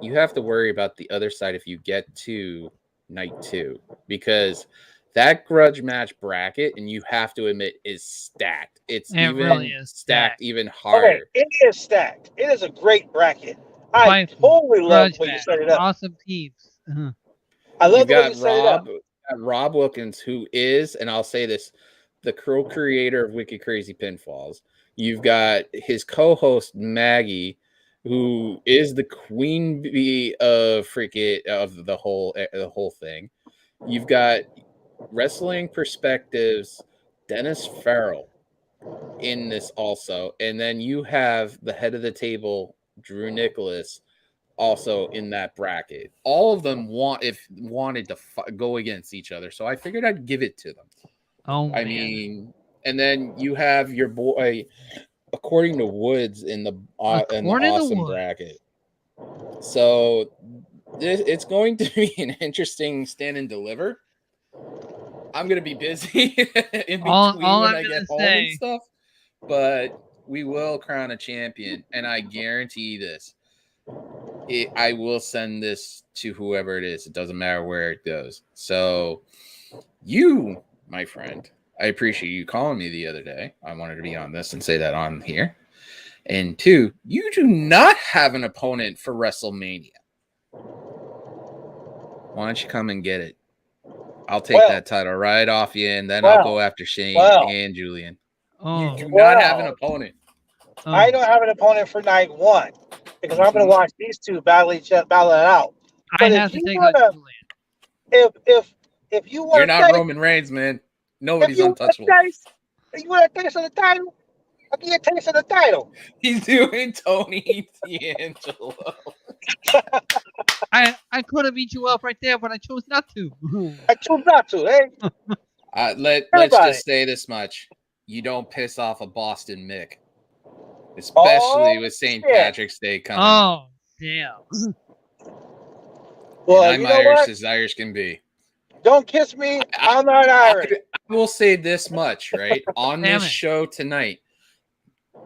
you have to worry about the other side if you get to night 2, because that grudge match bracket, and you have to admit, is stacked. It's it even really is stacked even okay, harder. it is stacked. It is a great bracket. I by far. totally love Grudge the way you match. set it up. Awesome peeps. I love You've the way you got set it up. Rob Wilkins, who is, and I'll say this, the co-creator of Wicked Crazy Pinfalls. You've got his co-host Maggie, who is the queen bee of the whole thing. You've got Wrestling Perspectives Dennis Farrell in this also, and then you have the head of the table Drew Nicholas also in that bracket. All of them wanted to go against each other, so I figured I'd give it to them. Oh I man. mean, and then you have your boy, according to Woods, in the According to awesome Wood. bracket. So it's going to be an interesting stand and deliver. I'm gonna be busy in between All when I'm I get gonna home and say. stuff, but we will crown a champion, and I guarantee this. I will send this to whoever it is. It doesn't matter where it goes. So you, my friend, I appreciate you calling me the other day. I wanted to be on this and say that on here. And 2, you do not have an opponent for WrestleMania. Why don't you come and get it? I'll take that title right off you, and then I'll go after Shane and Julian. You do not have an opponent. I don't have an opponent for night 1 because I'm going to watch these two battle it out. I But have to take on Julian. if you want You're to not Roman Reigns, man. Nobody's untouchable. You want a taste of the title? I'll give you a taste of the title. He's doing Tony D'Angelo. I could have beat you up right there, but I chose not to. I chose not to, eh? Let's just say this much. You don't piss off a Boston Mick. Especially with St. Patrick's Day coming. Oh, damn. Well, and I'm Irish as Irish can be. Don't kiss me. I'm not Irish. I will say this much, right? On this show tonight,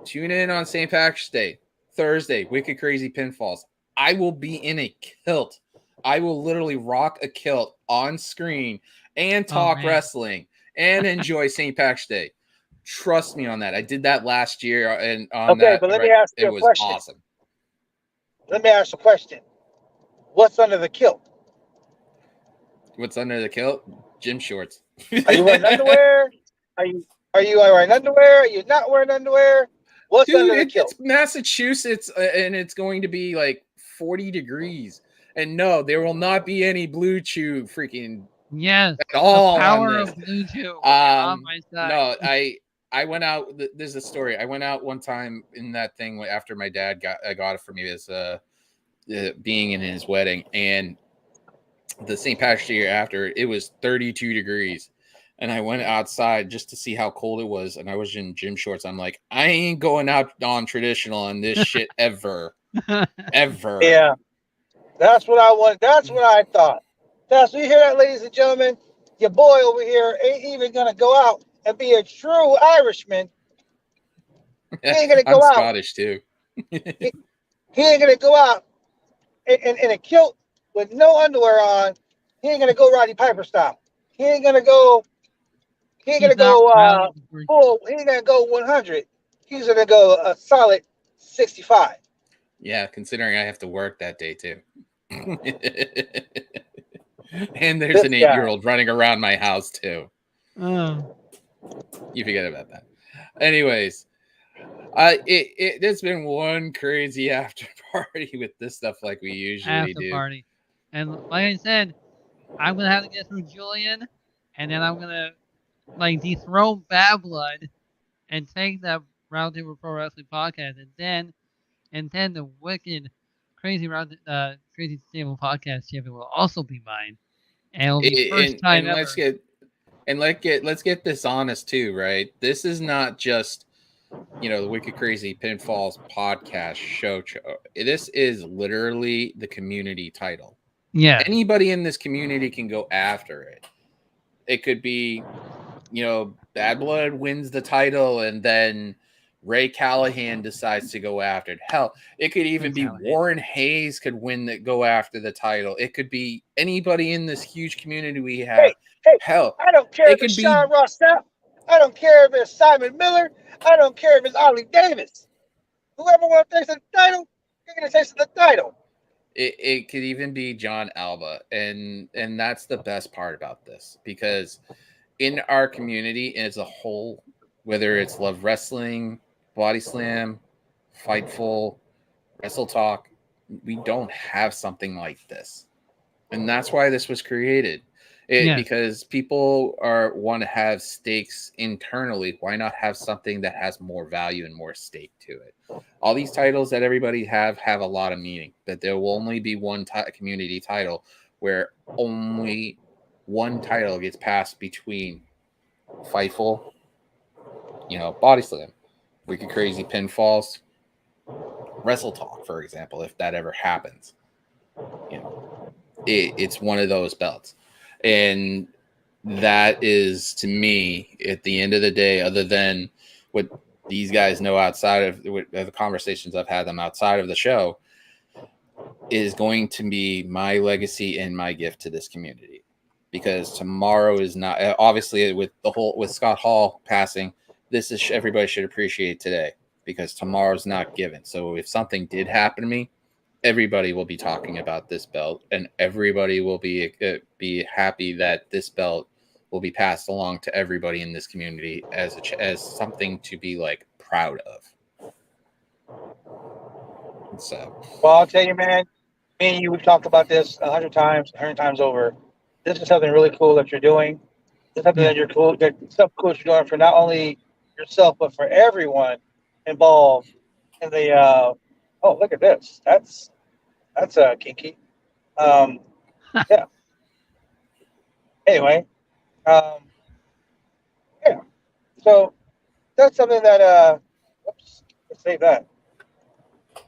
tune in on St. Patrick's Day, Thursday, Wicked Crazy Pinfalls. I will be in a kilt. I will literally rock a kilt on screen and talk wrestling and enjoy St. Patrick's Day. Trust me on that. I did that last year, and on that, but let me ask you a question. Awesome. Let me ask you a question. What's under the kilt? What's under the kilt? Gym shorts. Are you wearing underwear? Are you wearing underwear? Are you not wearing underwear? What's under the kilt? It's Massachusetts, and it's going to be like 40 degrees. And no, there will not be any Blue Chew freaking at all. The power on this. of Blue Chew on my side. No, I went out. There's a story. I went out one time in that thing after my dad got it for me as being in his wedding, and the St. Patrick's Day year after, it was 32 degrees, and I went outside just to see how cold it was, and I was in gym shorts. I'm like, I ain't going out on traditional on this shit ever. Yeah, that's what I want. That's what I thought. You hear that, ladies and gentlemen? Your boy over here ain't even gonna go out and be a true Irishman. He ain't gonna go I'm out. Scottish too. he ain't gonna go out in a kilt with no underwear on. He ain't gonna go Roddy Piper style. He ain't gonna go full. He ain't gonna go 100. He's gonna go a solid 65. Yeah, considering I have to work that day too. And there's an 8-year-old running around my house too. Oh. You forget about that. Anyways, there's been one crazy after party with this stuff like we usually After do. party. And like I said, I'm gonna have to get through Julian, and then I'm gonna like dethrone Bad Blood and take that Roundtable Pro Wrestling podcast, and then the wicked crazy stable podcast champion will also be mine. And it'll be first time ever. Let's get this honest too, right? This is not just the Wicked Crazy Pinfalls podcast show. This is literally the community title. Yeah. Anybody in this community can go after it. It could be, Bad Blood wins the title and then Ray Callahan decides to go after it. Hell, it could even be Warren Hayes could go after the title. It could be anybody in this huge community we have. Hey, hell, I don't care if it's Sean Ross Sapp. I don't care if it's Simon Miller. I don't care if it's Ollie Davis. Whoever wants to taste the title, you're going to taste the title. It could even be John Alba, and that's the best part about this, because in our community as a whole, whether it's Love Wrestling, Body Slam, Fightful, Wrestle Talk, we don't have something like this, and that's why this was created. Because people want to have stakes internally. Why not have something that has more value and more stake to it? All these titles that everybody have a lot of meaning. That there will only be one community title where only one title gets passed between Fightful, Body Slam, Wicked Crazy Pinfalls, Wrestle Talk, for example. If that ever happens, it's one of those belts. And that is, to me, at the end of the day, other than what these guys know outside of the conversations I've had them outside of the show, is going to be my legacy and my gift to this community. Because tomorrow is not, obviously with Scott Hall passing, this is, everybody should appreciate today, because tomorrow's not given. So if something did happen to me, everybody will be talking about this belt, and everybody will be happy that this belt will be passed along to everybody in this community as something to be like proud of. So, well, I'll tell you, man, me and you, we've talked about this 100 times over. This is something really cool that you're doing. This is something that you're cool you're doing for not only yourself but for everyone involved in the. Oh, look at this. That's kinky. Yeah. Anyway, yeah. So that's something that oops, let's save that.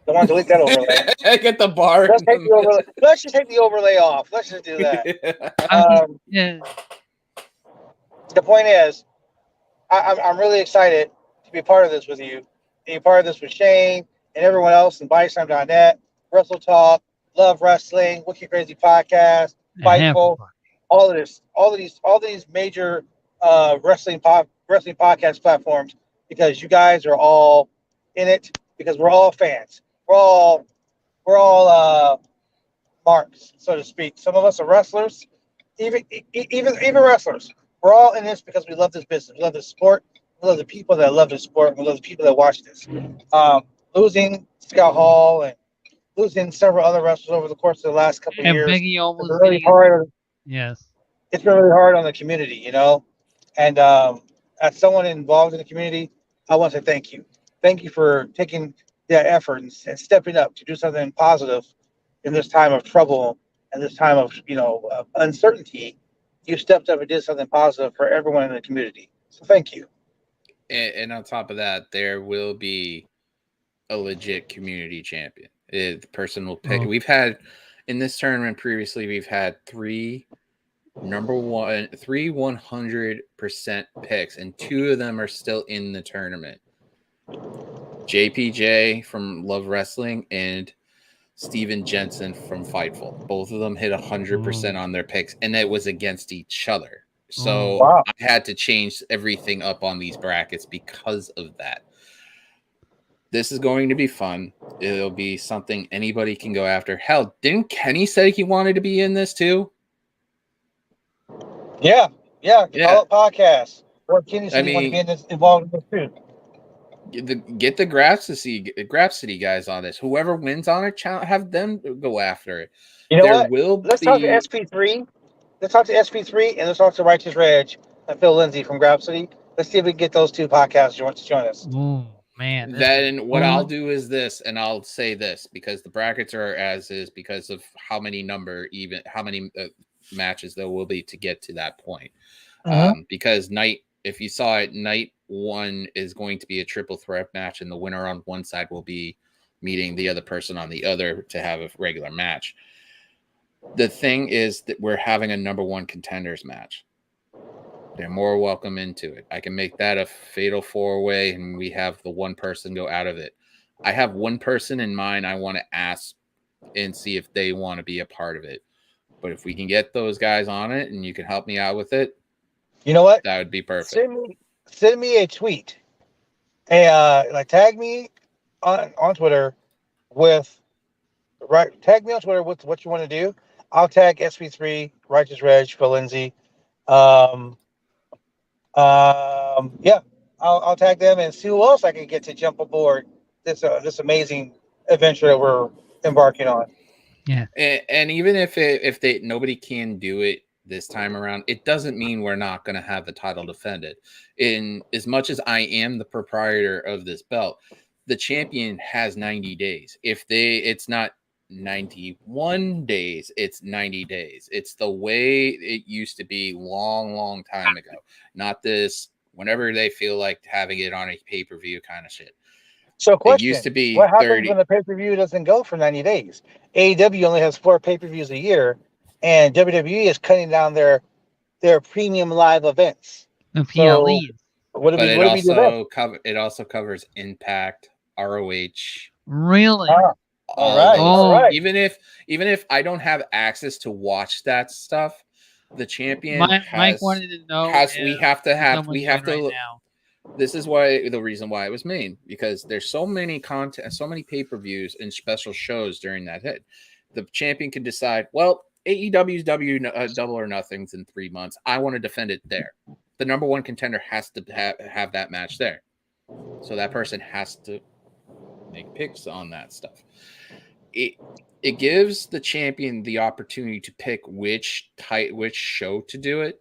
Don't want to delete that overlay. I get the bar. Let's just take the overlay off. Let's just do that. The point is, I'm really excited to be part of this with you. Be part of this with Shane and everyone else in BodySlam.net, Wrestle Talk, Love Wrestling, Wicked Crazy Podcast, Fightful, all of these major wrestling podcast platforms, because you guys are all in it, because we're all fans. We're all marks, so to speak. Some of us are wrestlers, even wrestlers. We're all in this because we love this business. We love this sport. We love the people that love this sport. We love the people that watch this. Losing Scott Hall and losing several other wrestlers over the course of the last couple of years. Biggie almost it's really hard. Yes. It's been really hard on the community, And as someone involved in the community, I want to say thank you. Thank you for taking that effort and stepping up to do something positive in this time of trouble and this time of uncertainty. You stepped up and did something positive for everyone in the community. So thank you. And on top of that, there will be a legit community champion. The person will pick. We've had in this tournament previously, we've had three 100% picks, and 2 of them are still in the tournament. JPJ from Love Wrestling and Steven Jensen from Fightful. Both of them hit 100% on their picks, and it was against each other. So I had to change everything up on these brackets because of that. This is going to be fun. It'll be something anybody can go after. Hell, didn't Kenny say he wanted to be in this too? Yeah, yeah. Yeah, Develop podcasts. Or Kenny I said he want to mean, be involved in this too. get the Grapsity guys on this. Whoever wins on it, have them go after it. You know There what? will Let's talk to be SP3. Let's talk to SP3 and let's talk to Righteous Reg and Phil Lindsay from Grab City. Let's see if we can get those two podcasts to join us. Ooh, man, this would be then what I'll cool. do is this, and I'll say this because the brackets are as is because of how many matches there will be to get to that point. Mm-hmm. Because if you saw it, night one is going to be a triple threat match, and the winner on one side will be meeting the other person on the other to have a regular match. The thing is that we're having a number one contenders match. They're more welcome into it. I can make that a fatal 4-way, and we have the one person go out of it. I have one person in mind I want to ask and see if they want to be a part of it. But if we can get those guys on it and you can help me out with it, You know what? that would be perfect. Send me a tweet. Like tag me on Twitter with tag me on Twitter with what you want to do. I'll tag SP3, Righteous Reg, Phil Lindsay. Um, yeah, I'll tag them and see who else I can get to jump aboard this amazing adventure that we're embarking on. Yeah. And even if nobody can do it this time around, it doesn't mean we're not going to have the title defended. In as much as I am the proprietor of this belt, the champion has 90 days. It's not 91 days, it's 90 days. It's the way it used to be long time ago. Not this whenever they feel like having it on a pay-per-view kind of shit. So, It used question: to be what happens 30. when the pay-per-view doesn't go for 90 days? AEW only has 4 pay-per-views a year, and WWE is cutting down their premium live events. The So, PLEs. what do But we do then? it also covers Impact, ROH, Really? Ah, all all of right, those. all Oh, right. Even if I don't have access to watch that stuff, the champion Mike has wanted to know has we have to if have we someone's have doing right to. now. This is why the reason why it was made, because there's so many content, so many pay-per-views and special shows during that hit. The champion can decide, well, AEW's Double or Nothing's in 3 months. I want to defend it there. The number one contender has to have that match there. So that person has to make picks on that stuff. It gives the champion the opportunity to pick which show to do it.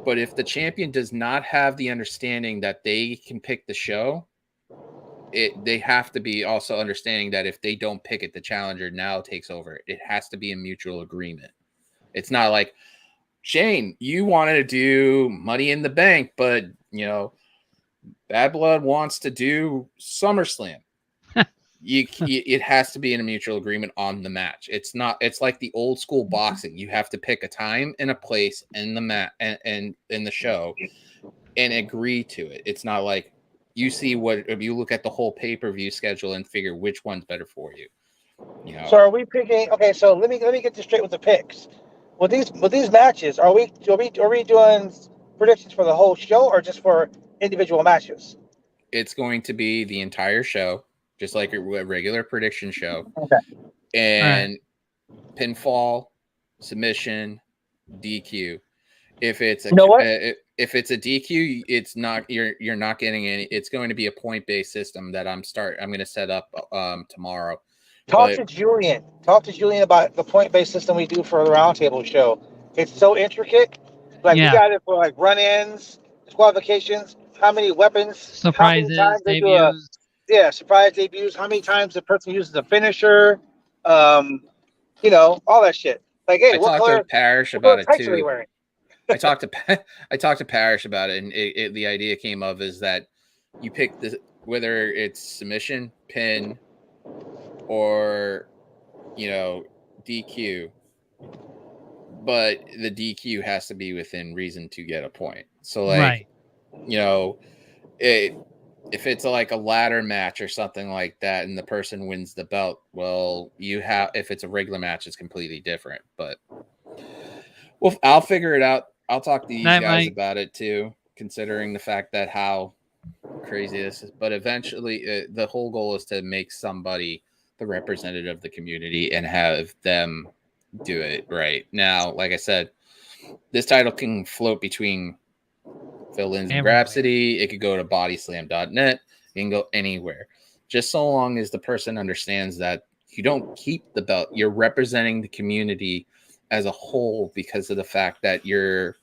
But if the champion does not have the understanding that they can pick the show, they have to be also understanding that if they don't pick it, the challenger now takes over. It has to be a mutual agreement. It's not like, Shane, you wanted to do Money in the Bank, but Bad Blood wants to do SummerSlam. It has to be in a mutual agreement on the match. It's like the old school boxing. You have to pick a time and a place in the mat and in the show and agree to it. It's not like you see if you look at the whole pay-per-view schedule and figure which one's better for you. So, are we picking? Okay, so let me get this straight with the picks. With these matches, are we doing predictions for the whole show or just for individual matches? It's going to be the entire show, just like a regular prediction show. Okay. And pinfall, submission, DQ. If it's a DQ, it's not you're not getting any. It's going to be a point-based system that I'm going to set up tomorrow. Talk to Julian about the point-based system we do for the roundtable show. It's so intricate. Like we got it for like run-ins, disqualifications, how many weapons, surprises, how many times debuts. Surprise debuts, how many times the person uses a finisher, all that shit. Like, hey, what color Parrish about it tights too. are they wearing? I talked to Parrish about it, and the idea came of is that you pick whether it's submission, pin, or DQ, but the DQ has to be within reason to get a point. So like, if it's like a ladder match or something like that, and the person wins the belt, well, if it's a regular match, it's completely different. But I'll figure it out. I'll talk to these guys about it too, considering the fact that how crazy this is. But eventually, the whole goal is to make somebody the representative of the community and have them do it right. Now, like I said, This title can float between Phil Lindsay and Everywhere. Grapsody. It could go to bodyslam.net. It can go anywhere. Just so long as the person understands that you don't keep the belt. You're representing the community as a whole because of the fact that you're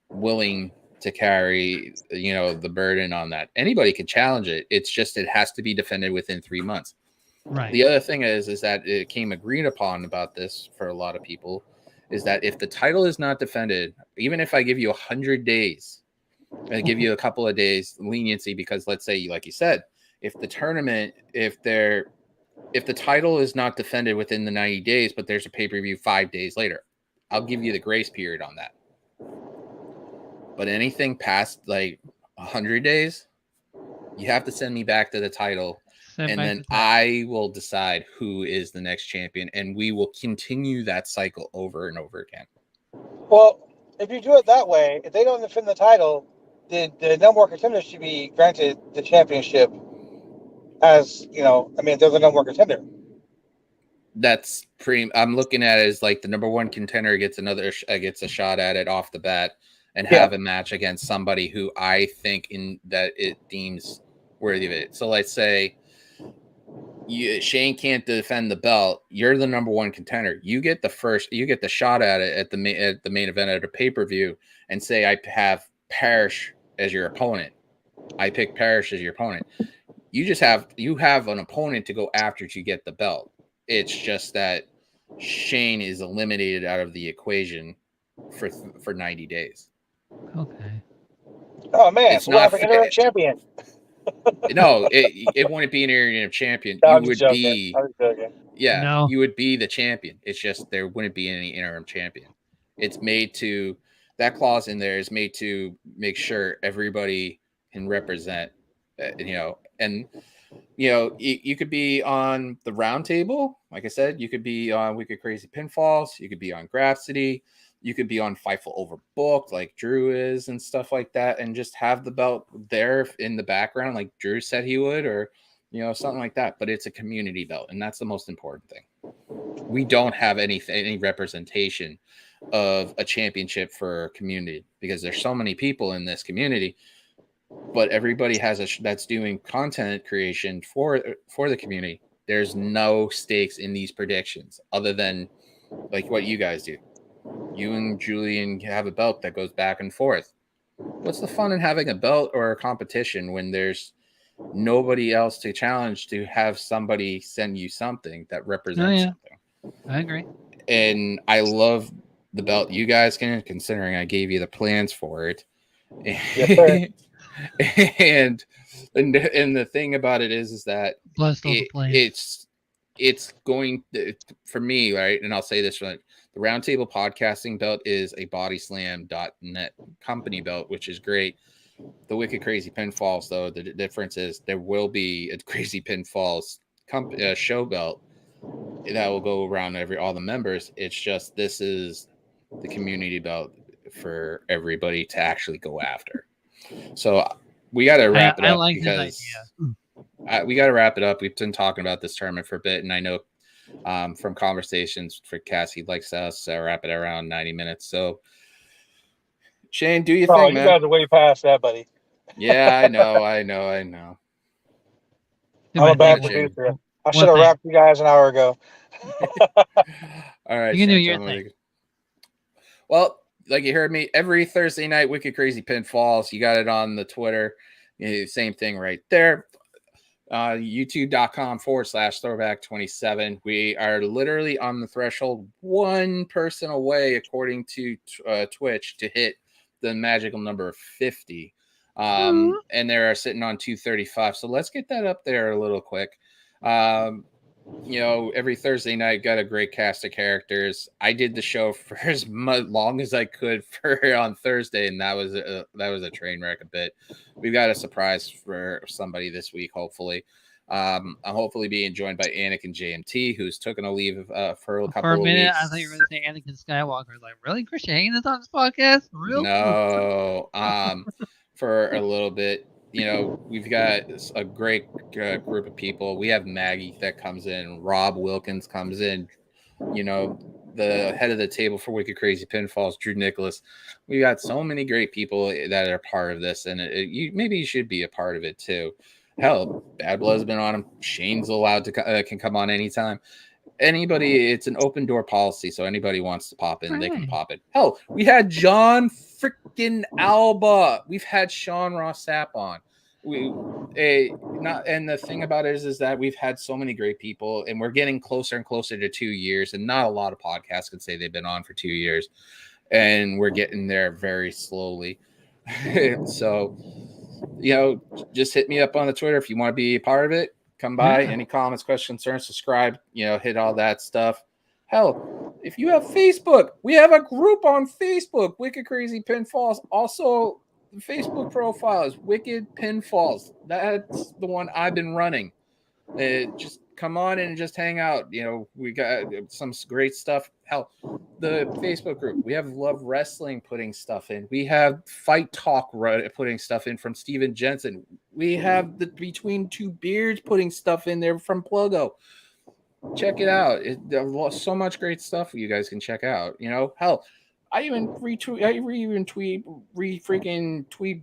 willing to carry, the burden on that. Anybody can challenge it. It's just it has to be defended within 3 months. Right. The other thing is that it came agreed upon about this for a lot of people is that if the title is not defended, even if I give you 100 days, I give you a couple of days leniency because let's say, like you said, if the tournament, if the title is not defended within the 90 days, but there's a pay-per-view 5 days later, I'll give you the grace period on that. But anything past like 100 days, you have to send me back to the title. And then I will decide who is the next champion, and we will continue that cycle over and over again. Well, if you do it that way, if they don't defend the title, the number one contender should be granted the championship as, they're the number one contender. That's I'm looking at it as like the number one contender gets a shot at it off the bat and have a match against somebody who I think that it deems worthy of it. So let's say Shane can't defend the belt. You're the number one contender. You get the shot at it at the main event at a pay-per-view and say, I have Parrish as your opponent. I pick Parrish as your opponent. You have an opponent to go after to get the belt. It's just that Shane is eliminated out of the equation for 90 days. Okay. Oh man, it's we'll have an interim champion. No, it wouldn't be an interim champion. No, You would be. Yeah, No. You would be the champion. It's just there wouldn't be any interim champion. It's made to that clause in there is made to make sure everybody can represent. And you could be on the round table. Like I said, you could be on Wicked Crazy Pinfalls. You could be on Grapsody. You could be on Fightful Overbooked like Drew is and stuff like that. And just have the belt there in the background like Drew said he would or, something like that. But it's a community belt. And that's the most important thing. We don't have any representation of a championship for a community because there's so many people in this community. But everybody that's doing content creation for the community. There's no stakes in these predictions other than like what you guys do. You and Julian have a belt that goes back and forth. What's the fun in having a belt or a competition when there's nobody else to challenge to have somebody send you something that represents something? I agree. And I love the belt you guys can, considering I gave you the plans for it. Yes, sir. and the thing about it is that it's going to, for me, right? And I'll say this right. The Roundtable Podcasting belt is a bodyslam.net company belt, which is great. The Wicked Crazy Pinfalls, though, the difference is there will be a Crazy Pinfalls show belt that will go around all the members. It's just this is the community belt for everybody to actually go after. So we got to wrap it up because we got to wrap it up. We've been talking about this tournament for a bit, and I know from conversations for Cass, he likes us to wrap it around 90 minutes. So Shane, do your thing, man. You guys are way past that, buddy. Yeah, I know. I'm a bad producer. I should have wrapped you guys an hour ago. All right. You can do your thing. Well, like you heard me, every Thursday night, Wicked Crazy Pinfalls. You got it on the Twitter. Same thing right there. YouTube.com/throwback27. We are literally on the threshold, one person away, according to Twitch, to hit the magical number of 50. And they're sitting on 235. So let's get that up there a little quick. Every Thursday night, got a great cast of characters. I did the show for as long as I could on Thursday, and that was a train wreck a bit. We've got a surprise for somebody this week, hopefully. I'm hopefully being joined by Anakin JMT, who's taken a leave for a couple of weeks. For a minute, I thought you were going to say Anakin Skywalker. I was like, really? Christian Hagan is on this podcast? Real? No. For a little bit. We've got a great group of people. We have Maggie that comes in. Rob Wilkins comes in. the head of the table for Wicked Crazy Pinfalls, Drew Nicholas. We got so many great people that are part of this, and maybe you should be a part of it too. Hell, Bad Blood's been on him. Shane's allowed to can come on anytime. Anybody, it's an open door policy, so anybody wants to pop in, they can pop in. Hell, we had John freaking Alba. We've had Sean Ross Sapp on. And the thing about it is that we've had so many great people, and we're getting closer and closer to 2 years, and not a lot of podcasts can say they've been on for 2 years, and we're getting there very slowly. So, just hit me up on the Twitter if you want to be a part of it. Come by. Any comments, questions, concerns, subscribe, hit all that stuff. Hell, if you have Facebook, we have a group on Facebook, Wicked Crazy Pinfalls. Also, the Facebook profile is Wicked Pinfalls. That's the one I've been running. Just come on and just hang out. We got some great stuff. Hell, the Facebook group, we have Love Wrestling putting stuff in. We have Fight Talk putting stuff in from Steven Jensen. We have the Between Two Beards putting stuff in there from Pluggo. Check it out. There's so much great stuff you guys can check out. Hell, I even tweet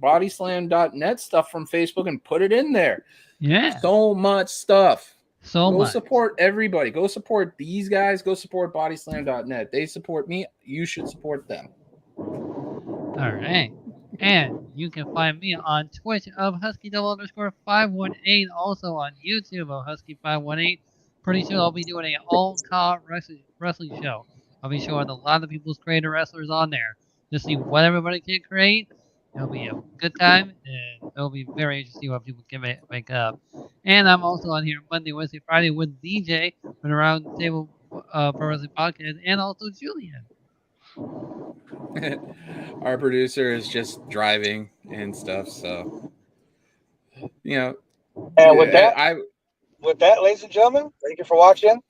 bodyslam.net stuff from Facebook and put it in there. Yeah. So much stuff. Go support everybody. Go support these guys. Go support bodyslam.net. They support me. You should support them. All right. And you can find me on Twitch of Husky_518. Also on YouTube of Husky518. Pretty soon I'll be doing an all-call wrestling show. I'll be showing a lot of people's creator wrestlers on there to see what everybody can create. It'll be a good time, and it'll be very interesting to see what people can make up. And I'm also on here Monday, Wednesday, Friday with DJ from Around the Table Pro Wrestling Podcast, and also Julian. Our producer is just driving and stuff, so And with that, ladies and gentlemen, thank you for watching.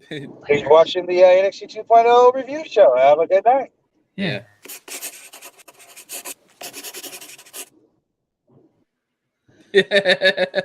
Thanks for watching the NXT 2.0 review show. Have a good night. Yeah. Yeah.